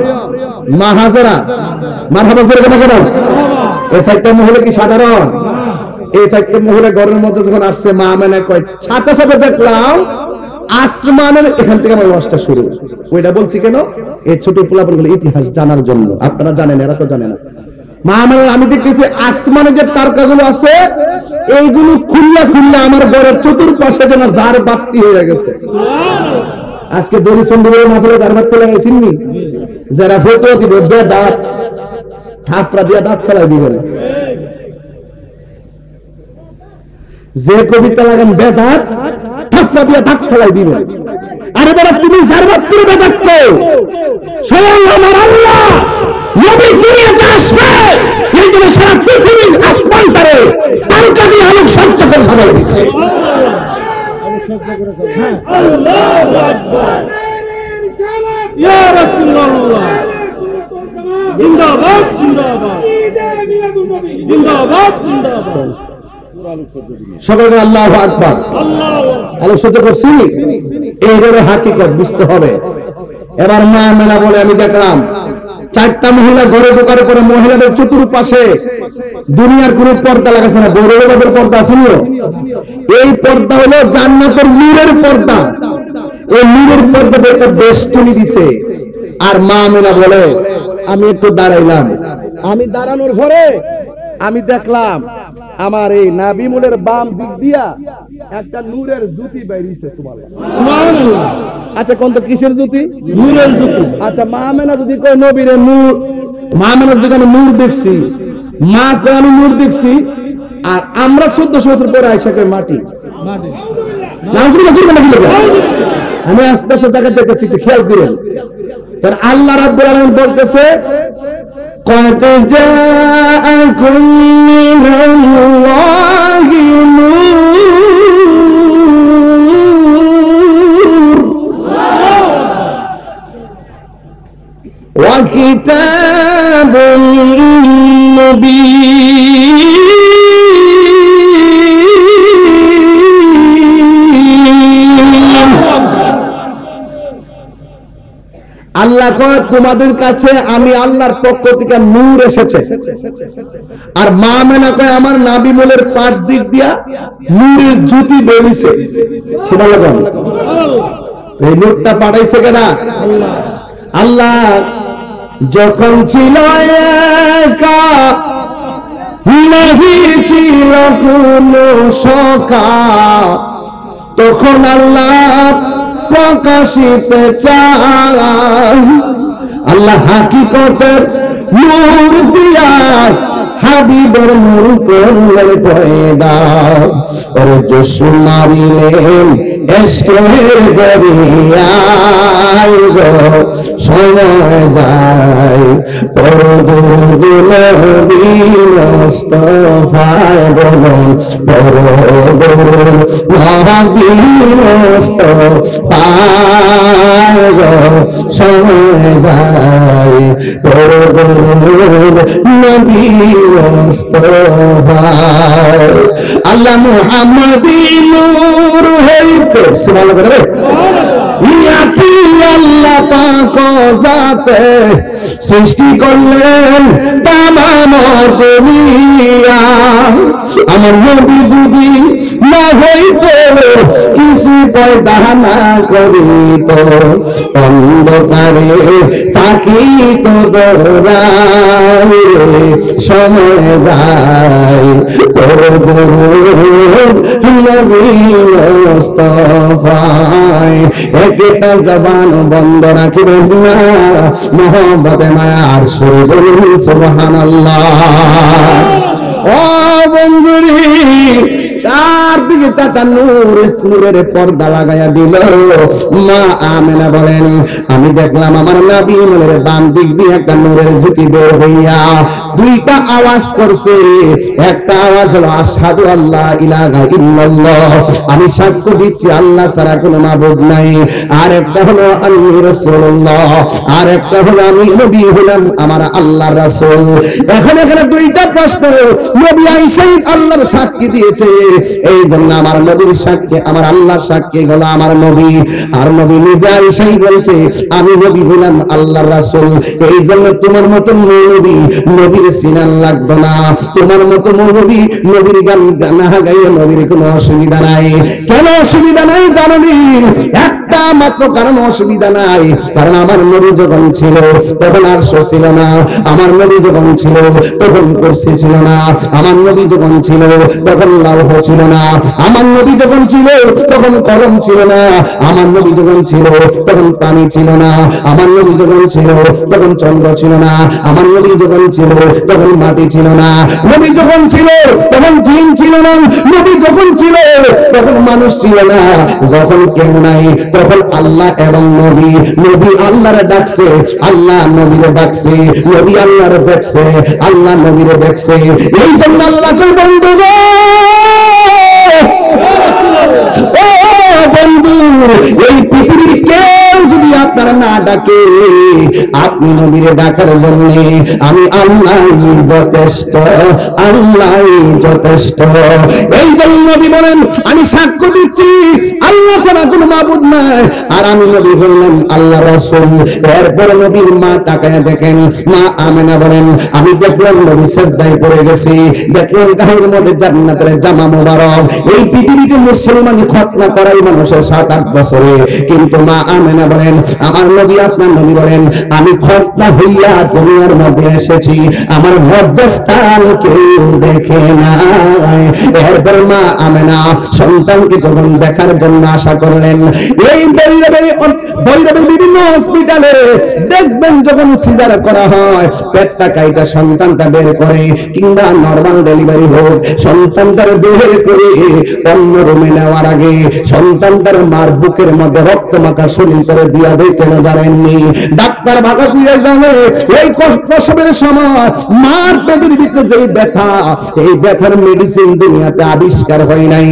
মা হাজেরা। মারহাবা জোরে কথা বলো। এই 4টা মহিলা কি সাধারণ? এই 4টা মহিলা ঘরের মধ্যে যখন আসছে, মা আমেনা কয় সাথে সাথে দেখলাম আসমানের এখান থেকে আমার ওয়াজটা শুরু। ওইটা বলছি কেন? এই ছোট পোলাপানগুলো ইতিহাস জানার জন্য। আপনারা জানেন, এরা তো জানে না। মা আমেনা আমি দেখতেছি আসমানে যে তারকাগুলো আছে, এইগুলো খুললা খুললা আমার ঘরের চতুর্পাশে যেন জার বাতি হয়ে গেছে। আজকে দড়ি চন্ডীগড়ের মাহফিলে জার বাতি লাগাইছেন নি? যারা ফতোয়া দিবে বেদাত থাফরা দিয়া দাঁত ফেলাই দিবেন, যে কবিতা লাগান বেদাত থাফরা দিয়া দাঁত ফেলাই দিবেন। আরে বড় তুমি জারবাত করে বেদাত করো, স্বয়ং আমার আল্লাহ নবী দুনিয়াতে আসবে, কিন্তু সারা পৃথিবীর আসমান তারে তারকা দিয়ে আলোক সজ্জা করে সাজাই দিয়েছে। আল্লাহু আকবার, ইয়া রাসূলুল্লাহ, জিন্দাবাদ জিন্দাবাদ জিন্দাবাদ জিন্দাবাদ। সকলকে আল্লাহু আকবার। আলোক সহ্য করছি, এর হাকিকত বুঝতে হবে। এবার মা আমেনা বলে আমি দেখলাম 4টা মহিলা ঘরে ঢোকার পরে মহিলাদের চতুর্পাশে দুনিয়ার কোন পর্দা লাগাছে না, বড় পর্দা ছিল। এই পর্দা হলো জান্নাতের নূরের পর্দা। ওই নূরের পর্দাতে একটা বেষ্টনী দিছে। আর মা আমেনা বলে আমি একটু দাঁড়াইলাম, আমি দাঁড়ানোর পরে আমি দেখলাম আমার এই নাভিমূলের বাম দিক দিয়া একটা নূরের জ্যোতি বাইরিছে। সুবহানাল্লাহ। আচ্ছা কোন তো কিসের জ্যোতি? নূরের জ্যোতি। আচ্ছা মা আমেনা যদি কয় নবীর নূর, মা আমেনা যদি আমি নূর দেখছি, মা কয় আমি নূর দেখছি, আর আমরা 1400 বছর পরে আয়েশা কয় মাটি। আমি আস্তে আস্তে জায়গা দেখেছি, একটু খেয়াল করেন। কারণ আল্লাহ রাব্বুল আলামিন বলতেছে قد جاءكم من الله نور وكتاب مبين আল্লাহ কয় তোমাদের কাছে আমি আল্লাহর পক্ষ থেকে নূর এসেছে, আর মা আমেনা কয় আমার নাবি মোলের পাশ দিক দিয়া নূরের জ্যোতি বেরিয়েছে। সুবহানাল্লাহ। এই নূরটা পাঠাইছে কেনা? আল্লাহ। যখন ছিল একা, নাহি ছিল কোনো সখা, তখন আল্লাহ প্রকাশিতে চায়। আল্লাহ হাকিকতের নূর দিয়া হাবিবের নূর করলেন পয়দা। ওরে জোশ মারিলেন এশকের দরিয়ায় গো, সময় যায় পরদুরুদ নবী মুস্তাফায় বলুন, পরদুরুদ নবী মুস্তাফায় গো, সময় যায় পরদুরুদ নবী মুস্তাফায়। আল্লাহ মুহাম্মদী নূর হইতে সুবহানাল্লাহ ইয়াতি আল্লাহ পাক জাতে সৃষ্টি করলেন তামাম দুনিয়া। আমার নবী যদি না হইতো, কিছু পয়দা না করিত, অন্ধকারে থাকিত দৌড়ায়, সময় যায় নবী মুস্তাফায়। একটা জবান বন্ধ রাখিবেন না, মোহব্বতে মায়ার সুরে বলুন সুবহানাল্লাহ। ও বন্ধুরি, চারদিকে চারটা নূরের পর্দা লাগাইয়া দিল। মা আমেনা বলেন আমি দেখলাম আমার নবী মোলের বাম দিক দিয়ে একটা নূরের জ্যোতি বের হইয়া দুইটা আওয়াজ করছে। একটা আওয়াজ হলো আশহাদু আল্লা ইলাহা ইল্লাল্লাহ, আমি সাক্ষ্য দিচ্ছি আল্লাহ ছাড়া কোনো মাবুদ নাই। আর একটা হলো আন্নী রাসূলুল্লাহ, আর একটা হলো আমি নবী হলাম আমার আল্লাহর রাসূল। এখন এখানে দুইটা প্রশ্ন, নবী আইসাই আল্লাহর সাক্ষী দিয়েছে, এই জন্য আমার নবীর সাক্ষী আমার আল্লাহর সাক্ষী হলো আমার নবী। আর নবী নিজে আইসাই বলছে আমি নবী হলাম আল্লাহর রাসূল। এই জন্য তোমার মতো নবী নবীর সিনান লাগবে না, তোমার মতো নবী নবীর গান না গাইয়ে নবীর কোনো অসুবিধা নাই। কেন অসুবিধা নাই জানোনি? একটা মাত্র কারণ অসুবিধা নাই, কারণ আমার নবী যখন ছিল তখন আরশ ছিল না, আমার নবী যখন ছিল তখন কুরসি ছিল না, আমার নবী যখন ছিল তখন লৌহ ছিল না, আমার নবী যখন ছিল তখন কলম ছিল না, আমার নবী যখন ছিল তখন পানি ছিল না, আমার নবী যখন ছিল তখন চন্দ্র ছিল না, আমার নবী যখন ছিল তখন মাটি ছিল না, নবী যখন ছিল তখন জিন ছিল না, নবী যখন ছিল তখন মানুষ ছিল না। যখন কেউ নাই তখন আল্লাহ এবং নবী, নবী আল্লাহরে ডাকছে, আল্লাহ নবীরে ডাকছে, নবী আল্লাহরে দেখছে, আল্লাহ নবীরে দেখছে। এই জন্য আল্লাহ কই বন্ধু গো, ও বন্ধু, এই পৃথিবীর কেউ যদি আপনারা না ডাকে, আপনি নবীরে ডাকার জন্য আমি আল্লাহ যথেষ্ট, আল্লাহ যথেষ্ট। এই জন্য নবী বলেন আমি সাক্ষ্য দিচ্ছি আল্লাহ ছাড়া কোনো মাবুদ নাই, আর আমি নবী হইলাম আল্লাহর রাসূল। এরপরে নবীর মা তাকায় দেখেন, মা আমেনা বলেন আমি দেখলাম নবী সিজদায় পড়ে গেছে, দেখলাম গায়ের মধ্যে জান্নাতের জামা মোবারক। এই পৃথিবীতে মুসলমানি খতনা করাই মানুষের 7-8 বছরে, কিন্তু মা আমেনা বলেন আমার নবী আপনার নবী বলেন আমি খতনা হইয়া দুনিয়ার মধ্যে এসেছি, আমার মধ্যস্থান কেউ দেখে নাই। এরপর মা আমেনা সন্তানকে যখন দেখার জন্য আশা করলেন, এই ভৈরবের বিভিন্ন হসপিটালে দেখবেন যখন সিজার করা হয়, পেটটা কাইটা সন্তানটা বের করে, কিংবা নরমাল ডেলিভারি হোক, সন্তানটার বের করে অন্য রুমে নেওয়ার আগে সন্তানটার মার বুকের মধ্যে রক্ত মাখা শরীর করে দিয়া দেয়। কেন জানেননি? ডাক্তার ভাগা দিয়ে জানে এই প্রসবের সময় মার পেটের ভিতরে যে ব্যথা, এই ব্যথার মেডিসিন দুনিয়াতে আবিষ্কার হয় নাই।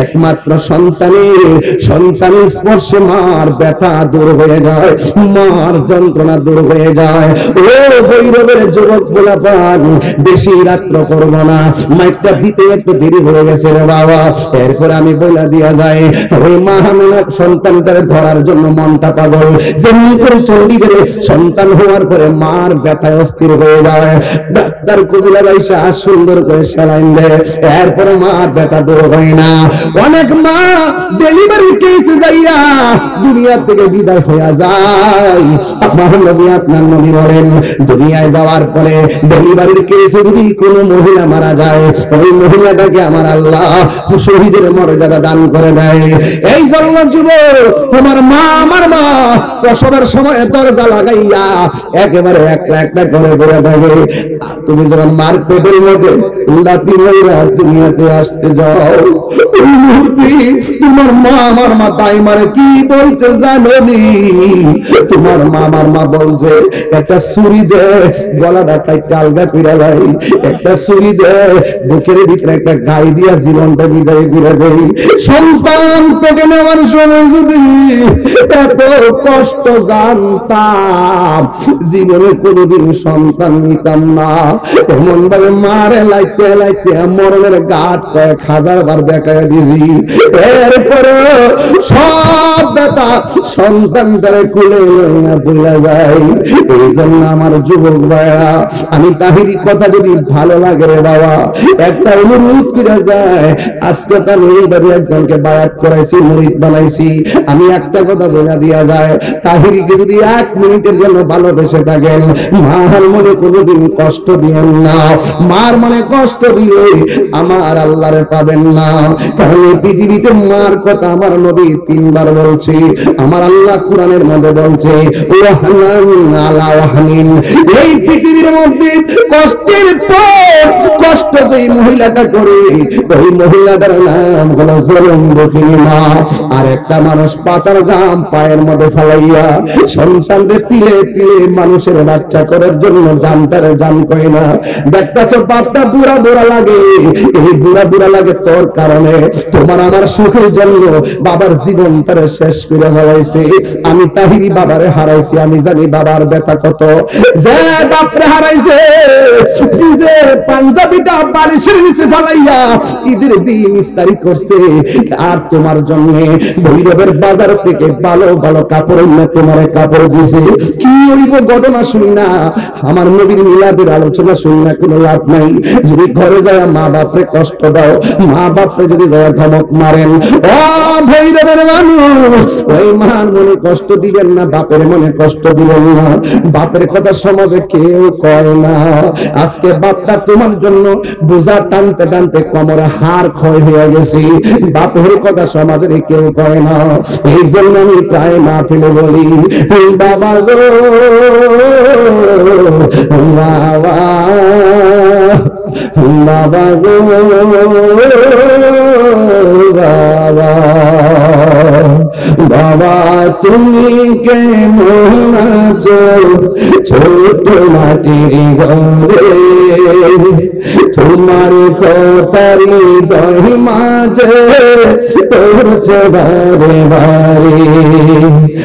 একমাত্র সন্তানের স্পর্শে মার ব্যথা দূর হয়ে যায়, মার যন্ত্রণা দূর হয়ে যায়। ও ভৈরবের যুবক গোলাপান, বেশি রাত্র করব না, মাইকটা দিতে একটু দেরি হয়ে গেছে রে বাবা। এরপরে আমি বলে দিয়া যাই, ওই মা আমেনা সন্তানটারে ধরার জন্য মনটা পাগল, যেমনি করে চন্ডি বেড়ে সন্তান হওয়ার পরে মার ব্যথায় অস্থির হয়ে যায়, ডাক্তার কবিরা যাইসা সুন্দর করে সেলাইন দেয়, এরপরে মার ব্যথা দূর হয় না। অনেক মা ডেলিভারি কেসে যাইয়া দুনিয়া থেকে বিদায় হয়ে যায়। আমার নবী আপনার নবী বলেন, দুনিয়ায় যাওয়ার পরে ডেলিভারির কেসে যদি কোনো মহিলা মারা যায়, ওই মহিলাটাকে আমার আল্লাহ শহীদের মর্যাদা দান করে দেয়। এই জন্য যুবক, তোমার মা আমার মা প্রসবের সময় দরজা লাগাইয়া একেবারে একটা একটা করে বলে দেবে, আর তুমি যখন মার পেটের মধ্যে লাথি মাইরা দুনিয়াতে আসতে যাও, ওই মুহূর্তে তোমার মা আমার মা তাই মারে কি বলছে জানোনি? তোমার মা আমার মা বলছে, একটা ছুরি দে গলাটা কাইটা আলগা কইরা লাই, একটা ছুরি দে বুকের ভিতরে একটা গাই দিয়া জীবনটা বিদায় করে দেই। সন্তান থেকে নেওয়ার সময় যদি এত কষ্ট জানতাম, জীবনে কোনোদিন সন্তান নিতাম না। এমন ভাবে মারে লাইতে লাইতে মরণের ঘাট কয়েক হাজার বার দেখায় দিয়েছি, এরপরে সব ব্যথা সন্তানটারে কুলে লইয়া বইলা যায়। এই জন্য আমার যুবক ভাইরা, আমি তাহিরি কথা যদি ভালো লাগে রে বাবা, একটা অনুরোধ করে যায়, আজকে তার এইভাবে একজনকে বায়াত করাইছি, মুরিদ বানাইছি, আমি একটা কথা বলে দিয়া যায়, তাহিরিকে যদি 1 মিনিটের জন্য ভালোবেসে থাকেন, মার মনে কোনোদিন কষ্ট দিয়েন না। মার মনে কষ্ট দিলে আমার আল্লাহরে পাবেন না। কারণ এই পৃথিবীতে মার কথা আমার নবী 3 বার বলছে, আমার আল্লাহ কোরআনের মধ্যে বলছে, ওয়াহনান আলা ওয়াহনিন। এই পৃথিবীর মধ্যে কষ্টের পর কষ্ট যেই মহিলাটা করে, ওই মহিলাটার নাম হলো জুলুম দুখিনা। আর একটা মানুষ পাতার গাম পায়ের মধ্যে ফেলাইয়া সন্তানকে তিলে তিলে মানুষের বাচ্চা করার জন্য জানটারে জান কয় না। দেখতেছো বাপটা বুড়া বুড়া লাগে, এই বুড়া বুড়া লাগে তোর কারণে, তোমার আমার সুখের জন্য বাবার জীবনটারে শেষ করে ফেলাইছে। আমি তাহিরি বাবারে হারাইছি, আমি জানি বাবার ব্যথা কত। যে বাপরে হারাইছে, যে পাঞ্জাবিটা বালিশের নিচে ফেলাইয়া ঈদের দিন ইস্তারি করছে, আর তোমার জন্য ভৈরবের বাজার থেকে ভালো ভালো কাপড় এনে তোমার কাপড় দিছে। কি হইব ঘটনা শুনি না, আমার নবীর মিলাদের আলোচনা শুনি না, কোনো লাভ নাই। যদি ঘরে যায় মা বাপরে কষ্ট দাও, মা বাপরে যদি যায় ধমক মারেন, ও ভৈরবের মানুষ, ওই মার মনে কষ্ট দিবেন না, বাপের মনে কষ্ট দিবেন না। বাপের কথা সমাজে কেউ কয় না। আজকে বাপটা তোমার জন্য বোঝা টানতে টানতে কোমরে হাড় ক্ষয় হয়ে গেছে, বাপের কথা সমাজের কেউ কয় না। এই জন্য আমি প্রায় না ফেলে বলি, বাবা গো বাবা, বাবা গো বাবা, বাবা তুমি কেমন আছো ছোট মাটির ঘরে, তোমার কথারি দহি মাঝে পড়ছে বারে বারে।